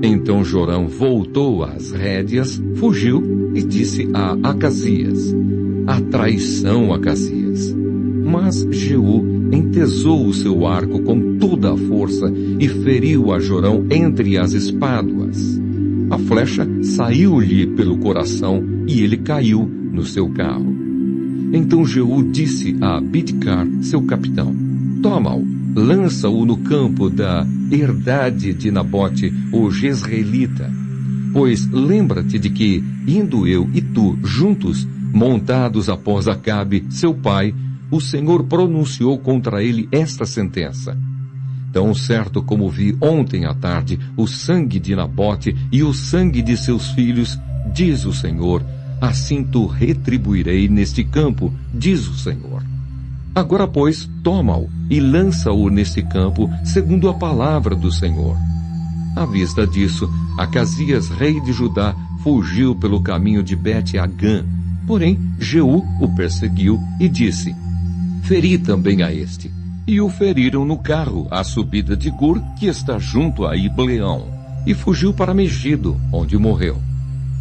Então Jorão voltou às rédeas, fugiu e disse a Acazias: "A traição, Acazias." Mas Jeú entesou o seu arco com toda a força e feriu a Jorão entre as espáduas. A flecha saiu-lhe pelo coração e ele caiu no seu carro. Então Jeú disse a Bidkar, seu capitão: "Toma-o, lança-o no campo da herdade de Nabote, o jezreelita. Pois lembra-te de que, indo eu e tu juntos, montados após Acabe, seu pai, o Senhor pronunciou contra ele esta sentença: Tão certo como vi ontem à tarde o sangue de Nabote e o sangue de seus filhos, diz o Senhor, assim tu retribuirei neste campo, diz o Senhor. Agora, pois, toma-o e lança-o neste campo, segundo a palavra do Senhor." À vista disso, Acazias, rei de Judá, fugiu pelo caminho de Bet-Agã. Porém, Jeú o perseguiu e disse: "Feri também a este." E o feriram no carro, à subida de Gur, que está junto a Ibleão, e fugiu para Megido, onde morreu.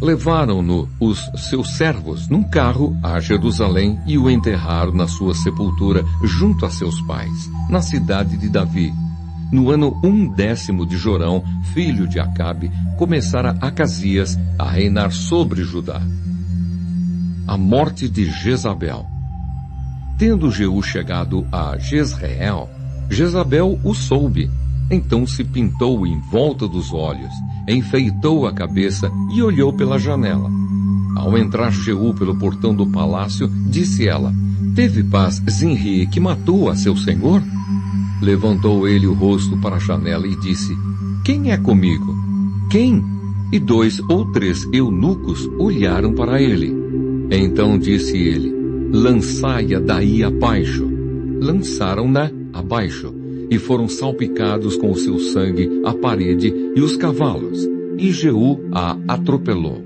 Levaram-no os seus servos num carro a Jerusalém e o enterraram na sua sepultura junto a seus pais, na cidade de Davi. No ano 10º de Jorão, filho de Acabe, começara Acazias a reinar sobre Judá. A morte de Jezabel. Tendo Jeú chegado a Jezreel, Jezabel o soube. Então se pintou em volta dos olhos, enfeitou a cabeça e olhou pela janela. Ao entrar Jeú pelo portão do palácio, disse ela: "Teve paz Zinri, que matou a seu senhor?" Levantou ele o rosto para a janela e disse: "Quem é comigo?" "Quem?" E 2 ou 3 eunucos olharam para ele. Então disse ele: "Lançai-a daí abaixo." Lançaram-na abaixo, e foram salpicados com o seu sangue a parede e os cavalos, e Jeú a atropelou.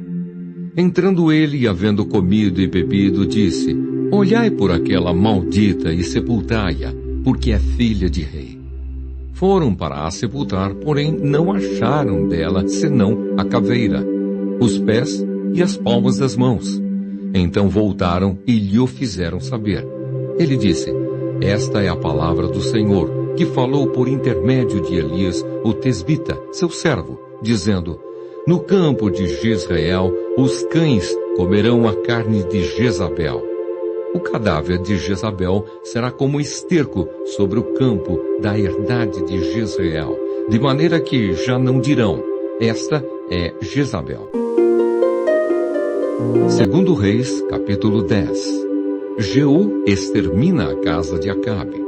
Entrando ele e havendo comido e bebido, disse: "Olhai por aquela maldita e sepultai-a, porque é filha de rei." Foram para a sepultar, porém não acharam dela senão a caveira, os pés e as palmas das mãos. Então voltaram e lhe o fizeram saber. Ele disse: "Esta é a palavra do Senhor, que falou por intermédio de Elias, o tesbita, seu servo, dizendo: No campo de Jezreel, os cães comerão a carne de Jezabel. O cadáver de Jezabel será como esterco sobre o campo da herdade de Jezreel, de maneira que já não dirão: esta é Jezabel." Segundo Reis, capítulo 10. Jeú extermina a casa de Acabe.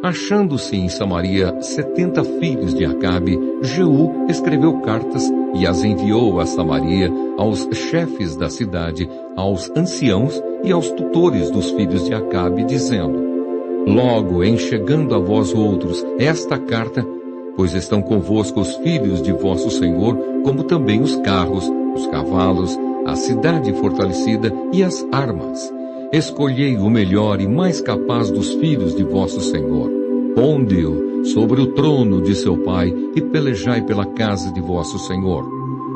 Achando-se em Samaria 70 filhos de Acabe, Jeú escreveu cartas e as enviou a Samaria, aos chefes da cidade, aos anciãos e aos tutores dos filhos de Acabe, dizendo: Logo em chegando a vós outros esta carta, pois estão convosco os filhos de vosso Senhor, como também os carros, os cavalos, a cidade fortalecida e as armas. Escolhei o melhor e mais capaz dos filhos de vosso Senhor. Ponde-o sobre o trono de seu pai e pelejai pela casa de vosso Senhor.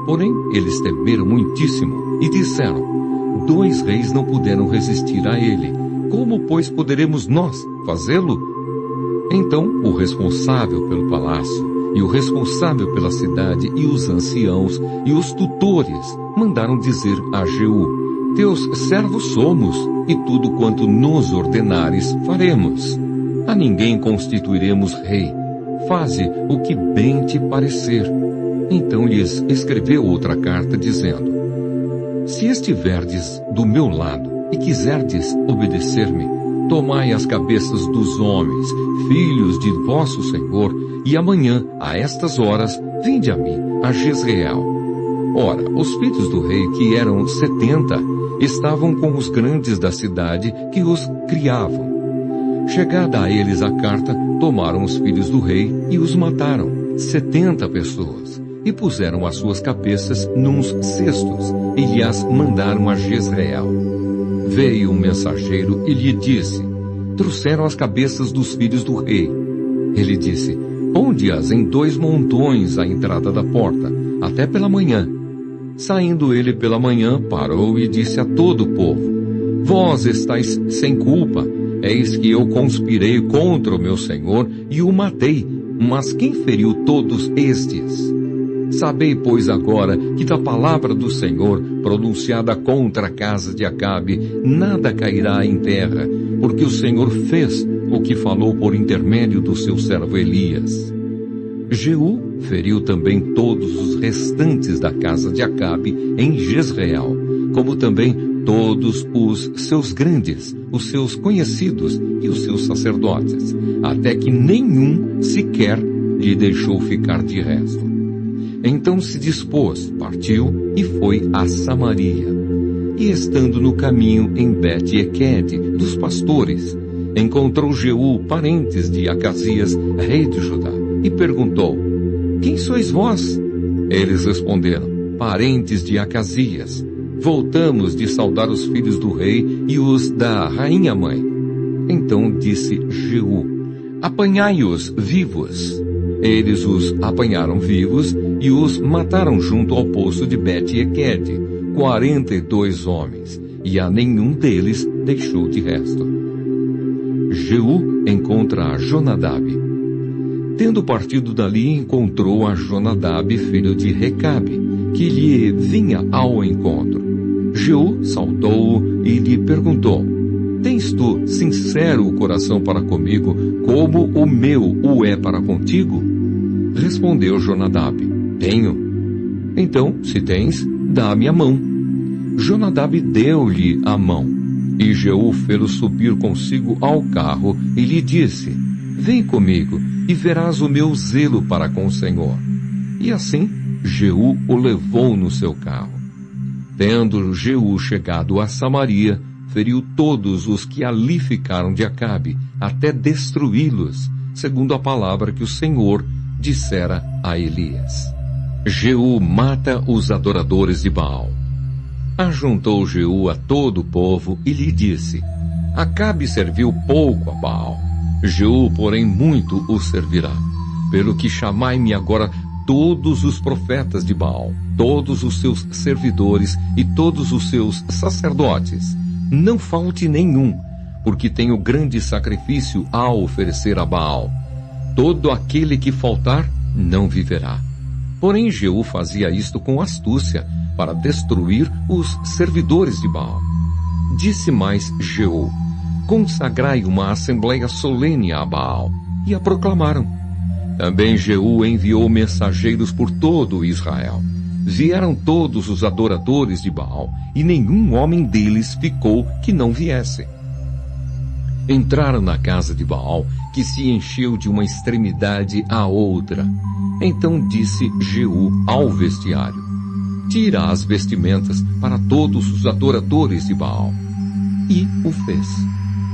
Porém, eles temeram muitíssimo e disseram: 2 reis não puderam resistir a ele. Como, pois, poderemos nós fazê-lo? Então, o responsável pelo palácio, e o responsável pela cidade, e os anciãos, e os tutores, mandaram dizer a Jeú: Teus servos somos, e tudo quanto nos ordenares faremos. A ninguém constituiremos rei. Faze o que bem te parecer. Então lhes escreveu outra carta, dizendo: Se estiverdes do meu lado, e quiserdes obedecer-me, tomai as cabeças dos homens, filhos de vosso Senhor, e amanhã, a estas horas, vinde a mim, a Jezreel. Ora, os filhos do rei, que eram 70, estavam com os grandes da cidade que os criavam. Chegada a eles a carta, tomaram os filhos do rei e os mataram, 70 pessoas, e puseram as suas cabeças nuns cestos, e lhes mandaram a Jezreel. Veio um mensageiro e lhe disse: trouxeram as cabeças dos filhos do rei. Ele disse: ponde-as em 2 montões à entrada da porta, até pela manhã. Saindo ele pela manhã, parou e disse a todo o povo: vós estáis sem culpa, eis que eu conspirei contra o meu senhor e o matei, mas quem feriu todos estes? Sabei, pois, agora que da palavra do Senhor, pronunciada contra a casa de Acabe, nada cairá em terra, porque o Senhor fez o que falou por intermédio do seu servo Elias. Jeú feriu também todos os restantes da casa de Acabe em Jezreel, como também todos os seus grandes, os seus conhecidos e os seus sacerdotes, até que nenhum sequer lhe deixou ficar de resto. Então se dispôs, partiu e foi a Samaria. E estando no caminho em Bet-Equede dos pastores, encontrou Jeú parentes de Acasias, rei de Judá, e perguntou: quem sois vós? Eles responderam: parentes de Acasias. Voltamos de saudar os filhos do rei e os da rainha mãe. Então disse Jeú: apanhai-os vivos. Eles os apanharam vivos e os mataram junto ao poço de Bet-Equede, 42 homens, e a nenhum deles deixou de resto. Jeú encontra a Jonadab. Tendo partido dali, encontrou a Jonadab, filho de Recabe, que lhe vinha ao encontro. Jeú saudou-o e lhe perguntou: tens tu sincero o coração para comigo, como o meu o é para contigo? Respondeu Jonadab: tenho. Então, se tens, dá-me a mão. Jonadab deu-lhe a mão, e Jeú fê-lo subir consigo ao carro, e lhe disse: vem comigo, e verás o meu zelo para com o Senhor. E assim, Jeú o levou no seu carro. Tendo Jeú chegado a Samaria, feriu todos os que ali ficaram de Acabe, até destruí-los, segundo a palavra que o Senhor dissera a Elias. Jeú mata os adoradores de Baal. Ajuntou Jeú a todo o povo e lhe disse: Acabe serviu pouco a Baal, Jeú, porém, muito o servirá. Pelo que chamai-me agora todos os profetas de Baal, todos os seus servidores e todos os seus sacerdotes. Não falte nenhum, porque tenho grande sacrifício a oferecer a Baal. Todo aquele que faltar não viverá. Porém, Jeú fazia isto com astúcia, para destruir os servidores de Baal. Disse mais Jeú: consagrai uma assembleia solene a Baal. E a proclamaram. Também Jeú enviou mensageiros por todo Israel. Vieram todos os adoradores de Baal, e nenhum homem deles ficou que não viesse. Entraram na casa de Baal, que se encheu de uma extremidade à outra. Então disse Jeú ao vestiário: tira as vestimentas para todos os adoradores de Baal. E o fez.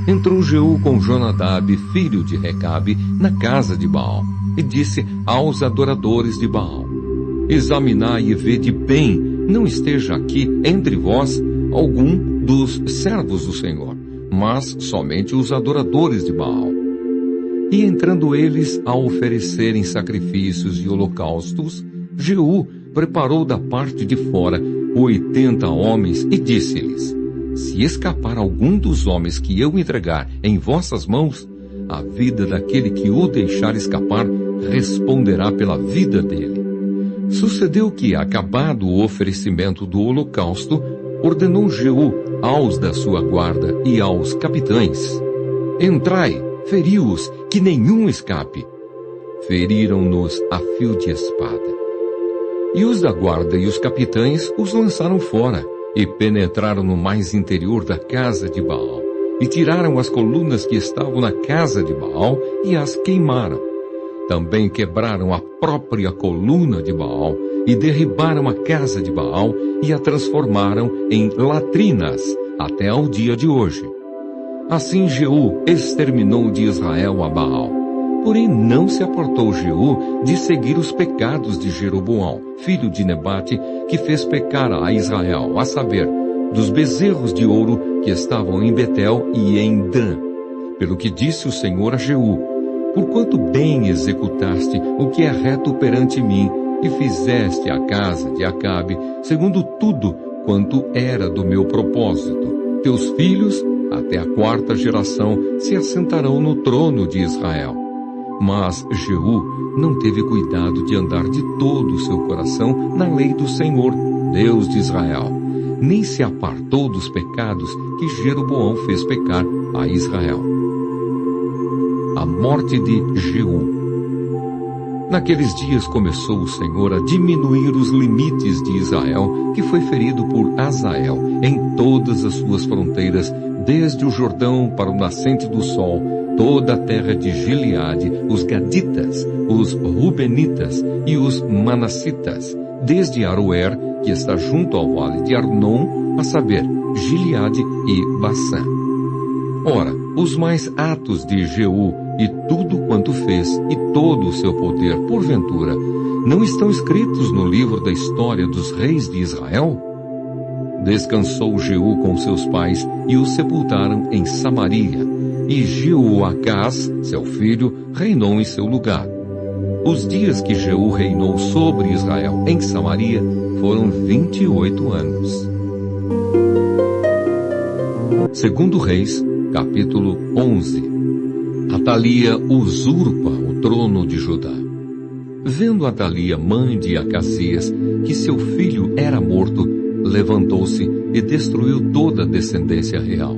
Entrou Jeú com Jonadab, filho de Recabe, na casa de Baal, e disse aos adoradores de Baal: examinai e vede bem, não esteja aqui entre vós algum dos servos do Senhor, mas somente os adoradores de Baal. E entrando eles a oferecerem sacrifícios e holocaustos, Jeú preparou da parte de fora 80 homens e disse-lhes: se escapar algum dos homens que eu entregar em vossas mãos, a vida daquele que o deixar escapar responderá pela vida dele. Sucedeu que, acabado o oferecimento do holocausto, ordenou Jeú aos da sua guarda e aos capitães: entrai, feri-os, que nenhum escape. Feriram-nos a fio de espada. E os da guarda e os capitães os lançaram fora, e penetraram no mais interior da casa de Baal, e tiraram as colunas que estavam na casa de Baal, e as queimaram. Também quebraram a própria coluna de Baal, e derribaram a casa de Baal, e a transformaram em latrinas, até ao dia de hoje. Assim Jeú exterminou de Israel a Baal. Porém não se apartou Jeú de seguir os pecados de Jeroboão, filho de Nebate, que fez pecar a Israel, a saber, dos bezerros de ouro que estavam em Betel e em Dan. Pelo que disse o Senhor a Jeú: porquanto bem executaste o que é reto perante mim, e fizeste a casa de Acabe, segundo tudo quanto era do meu propósito, teus filhos, até a 4ª geração, se assentarão no trono de Israel. Mas Jeú não teve cuidado de andar de todo o seu coração na lei do Senhor, Deus de Israel, nem se apartou dos pecados que Jeroboão fez pecar a Israel. A morte de Jeú. Naqueles dias começou o Senhor a diminuir os limites de Israel, que foi ferido por Azael em todas as suas fronteiras, desde o Jordão para o nascente do sol, toda a terra de Gileade, os Gaditas, os Rubenitas e os Manassitas, desde Aroer, que está junto ao vale de Arnon, a saber, Gileade e Bassã. Ora, os mais atos de Jeú e tudo quanto fez e todo o seu poder, porventura, não estão escritos no livro da história dos reis de Israel? Descansou Jeú com seus pais e o sepultaram em Samaria, e Jeoacás, seu filho, reinou em seu lugar. Os dias que Jeú reinou sobre Israel em Samaria foram 28 anos. Segundo Reis, capítulo 11. Atalia usurpa o trono de Judá. Vendo Atalia, mãe de Acasias, que seu filho era morto, levantou-se e destruiu toda a descendência real.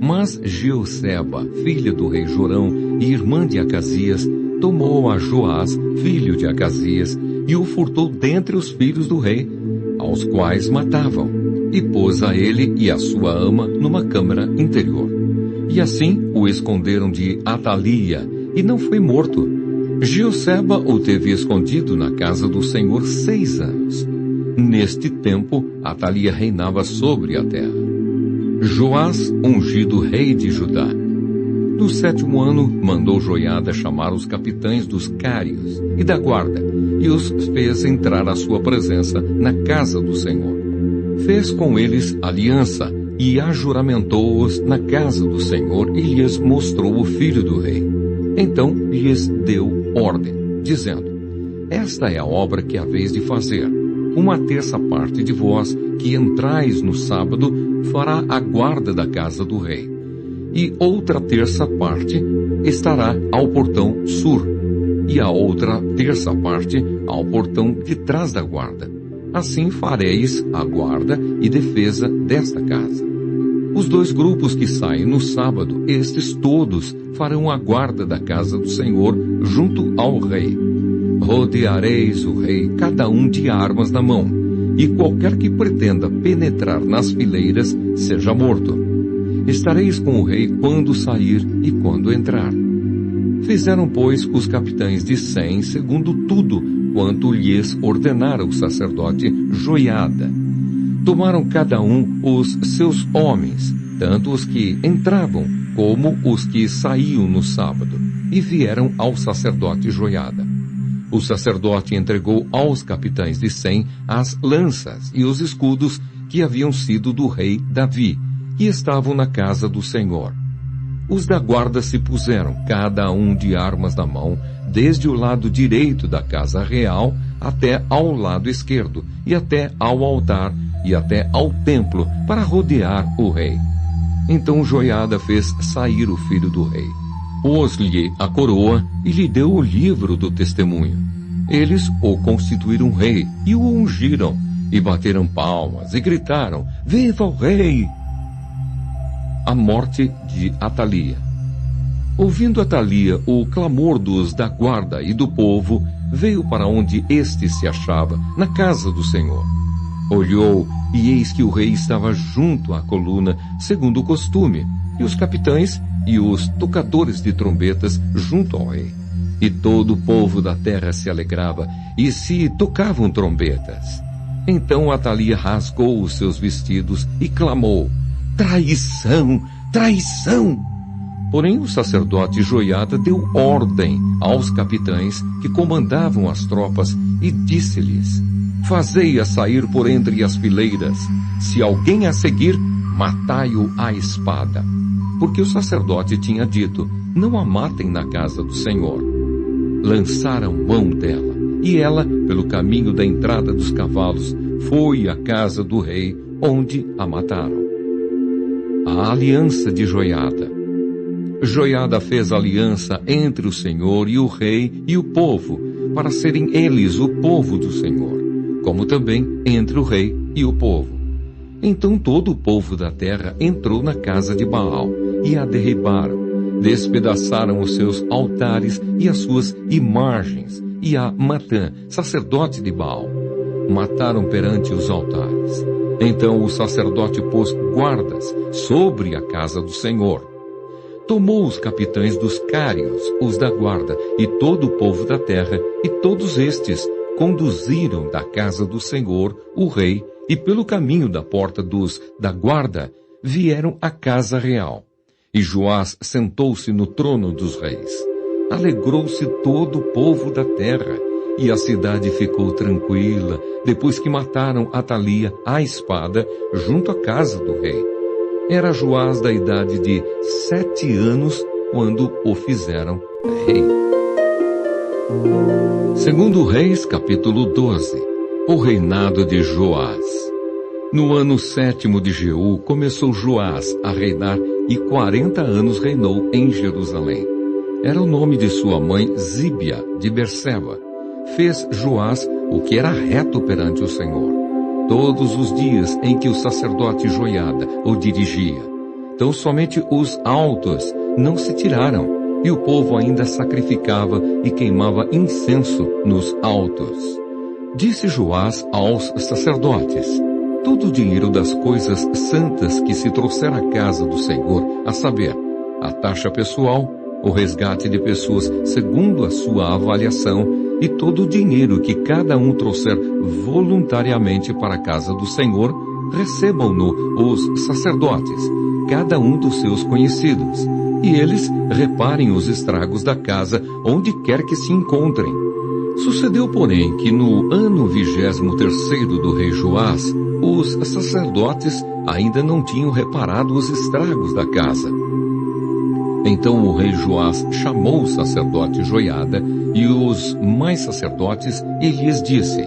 Mas Jeoseba, filha do rei Jorão e irmã de Acasias, tomou a Joás, filho de Acasias, e o furtou dentre os filhos do rei, aos quais matavam, e pôs a ele e a sua ama numa câmara interior. E assim o esconderam de Atalia, e não foi morto. Jeoseba o teve escondido na casa do Senhor 6 anos. Neste tempo, Atalia reinava sobre a terra. Joás, ungido rei de Judá. No 7º ano, mandou Joiada chamar os capitães dos cários e da guarda, e os fez entrar à sua presença na casa do Senhor. Fez com eles aliança, e ajuramentou-os na casa do Senhor, e lhes mostrou o filho do rei. Então lhes deu ordem, dizendo: esta é a obra que haveis de fazer. 1/3 parte de vós, que entrais no sábado, fará a guarda da casa do rei. E outra 1/3 parte estará ao portão sul, e a outra 1/3 parte ao portão de trás da guarda. Assim fareis a guarda e defesa desta casa. Os 2 grupos que saem no sábado, estes todos farão a guarda da casa do Senhor junto ao rei. Rodeareis o rei, cada um de armas na mão, e qualquer que pretenda penetrar nas fileiras seja morto. Estareis com o rei quando sair e quando entrar. Fizeram, pois, os capitães de 100 segundo tudo quanto lhes ordenara o sacerdote Joiada. Tomaram cada um os seus homens, tanto os que entravam como os que saíam no sábado, e vieram ao sacerdote Joiada. O sacerdote entregou aos capitães de 100 as lanças e os escudos que haviam sido do rei Davi, e estavam na casa do Senhor. Os da guarda se puseram, cada um de armas na mão, desde o lado direito da casa real até ao lado esquerdo, e até ao altar, e até ao templo, para rodear o rei. Então Joiada fez sair o filho do rei, pôs-lhe a coroa e lhe deu o livro do testemunho. Eles o constituíram rei e o ungiram, e bateram palmas e gritaram: viva o rei! A morte de Atalia. Ouvindo Atalia o clamor dos da guarda e do povo, veio para onde este se achava, na casa do Senhor. Olhou, e eis que o rei estava junto à coluna, segundo o costume, e os capitães e os tocadores de trombetas junto ao rei. E todo o povo da terra se alegrava, e se tocavam trombetas. Então Atalia rasgou os seus vestidos e clamou: traição! Traição! Porém o sacerdote Joiada deu ordem aos capitães que comandavam as tropas e disse-lhes: fazei-a sair por entre as fileiras. Se alguém a seguir, matai-o à espada. Porque o sacerdote tinha dito: não a matem na casa do Senhor. Lançaram mão dela, e ela, pelo caminho da entrada dos cavalos, foi à casa do rei, onde a mataram. A aliança de Joiada. Joiada fez aliança entre o Senhor e o rei e o povo, para serem eles o povo do Senhor, como também entre o rei e o povo. Então todo o povo da terra entrou na casa de Baal e a derribaram. Despedaçaram os seus altares e as suas imagens, e a Matã, sacerdote de Baal, mataram perante os altares. Então o sacerdote pôs guardas sobre a casa do Senhor. Tomou os capitães dos cários, os da guarda, e todo o povo da terra, e todos estes conduziram da casa do Senhor o rei, e pelo caminho da porta dos da guarda vieram à casa real. E Joás sentou-se no trono dos reis. Alegrou-se todo o povo da terra, e a cidade ficou tranquila, depois que mataram Atalia à espada junto à casa do rei. Era Joás da idade de 7 anos quando o fizeram rei. Segundo Reis, capítulo 12. O reinado de Joás. No ano 7º de Jeú, começou Joás a reinar e 40 anos reinou em Jerusalém. Era o nome de sua mãe Zíbia, de Berseba. Fez Joás o que era reto perante o Senhor, todos os dias em que o sacerdote Joiada o dirigia. Então somente os altos não se tiraram, e o povo ainda sacrificava e queimava incenso nos altos. Disse Joás aos sacerdotes: todo o dinheiro das coisas santas que se trouxer à casa do Senhor, a saber, a taxa pessoal, o resgate de pessoas segundo a sua avaliação, e todo o dinheiro que cada um trouxer voluntariamente para a casa do Senhor, recebam-no os sacerdotes, cada um dos seus conhecidos, e eles reparem os estragos da casa onde quer que se encontrem. Sucedeu, porém, que no ano 23º do rei Joás, os sacerdotes ainda não tinham reparado os estragos da casa. Então o rei Joás chamou o sacerdote Joiada e os mais sacerdotes e lhes disse: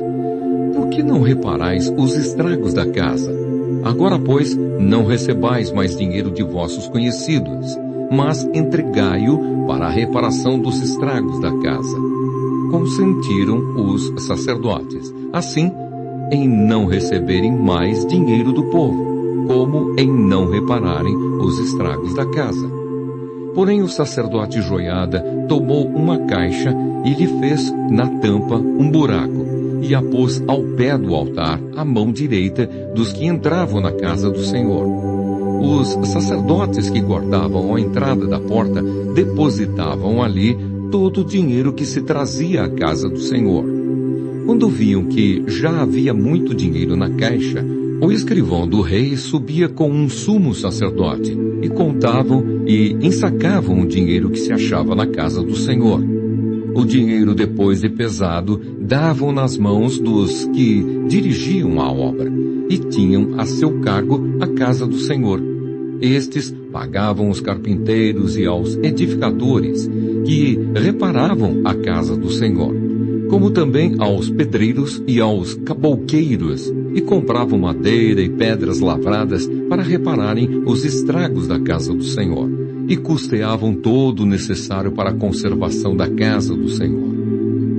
por que não reparais os estragos da casa? Agora, pois, não recebais mais dinheiro de vossos conhecidos, mas entregai-o para a reparação dos estragos da casa. Consentiram os sacerdotes, assim, em não receberem mais dinheiro do povo, como em não repararem os estragos da casa. Porém o sacerdote Joiada tomou uma caixa e lhe fez na tampa um buraco, e a pôs ao pé do altar à mão direita dos que entravam na casa do Senhor. Os sacerdotes que guardavam a entrada da porta depositavam ali todo o dinheiro que se trazia à casa do Senhor. Quando viam que já havia muito dinheiro na caixa, o escrivão do rei subia com um sumo sacerdote, e contavam e ensacavam o dinheiro que se achava na casa do Senhor. O dinheiro, depois de pesado, davam nas mãos dos que dirigiam a obra, e tinham a seu cargo a casa do Senhor. Estes pagavam os carpinteiros e aos edificadores, que reparavam a casa do Senhor, como também aos pedreiros e aos cabouqueiros, e compravam madeira e pedras lavradas para repararem os estragos da casa do Senhor, e custeavam todo o necessário para a conservação da casa do Senhor.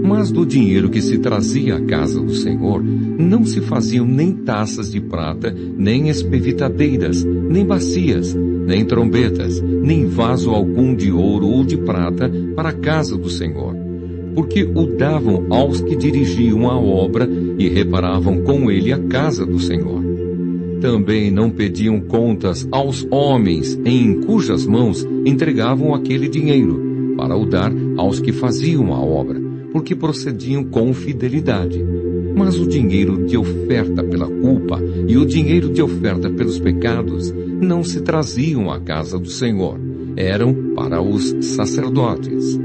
Mas do dinheiro que se trazia à casa do Senhor, não se faziam nem taças de prata, nem espevitadeiras, nem bacias, nem trombetas, nem vaso algum de ouro ou de prata para a casa do Senhor, porque o davam aos que dirigiam a obra e reparavam com ele a casa do Senhor. Também não pediam contas aos homens em cujas mãos entregavam aquele dinheiro, para o dar aos que faziam a obra, porque procediam com fidelidade. Mas o dinheiro de oferta pela culpa e o dinheiro de oferta pelos pecados não se traziam à casa do Senhor, eram para os sacerdotes.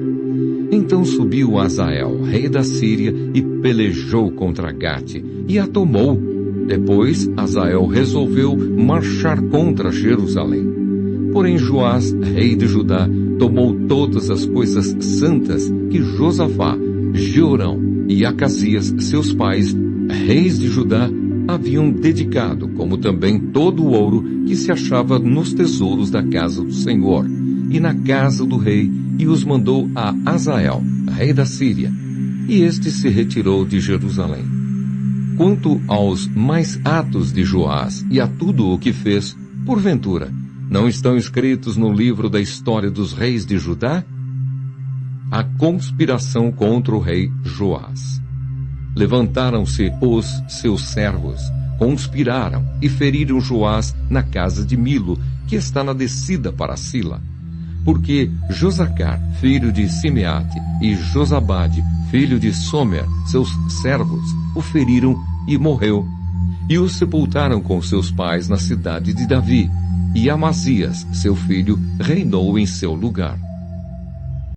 Então subiu Azael, rei da Síria, e pelejou contra Gate, e a tomou. Depois Azael resolveu marchar contra Jerusalém. Porém Joás, rei de Judá, tomou todas as coisas santas que Josafá, Jeorão e Acasias, seus pais, reis de Judá, haviam dedicado, como também todo o ouro que se achava nos tesouros da casa do Senhor e na casa do rei, e os mandou a Azael, rei da Síria, e este se retirou de Jerusalém. Quanto aos mais atos de Joás e a tudo o que fez, porventura, não estão escritos no livro da história dos reis de Judá? A conspiração contra o rei Joás. Levantaram-se os seus servos, conspiraram e feriram Joás na casa de Milo, que está na descida para Sila. Porque Josacar, filho de Simeate, e Josabade, filho de Somer, seus servos, o feriram e morreu. E o sepultaram com seus pais na cidade de Davi, e Amazias, seu filho, reinou em seu lugar.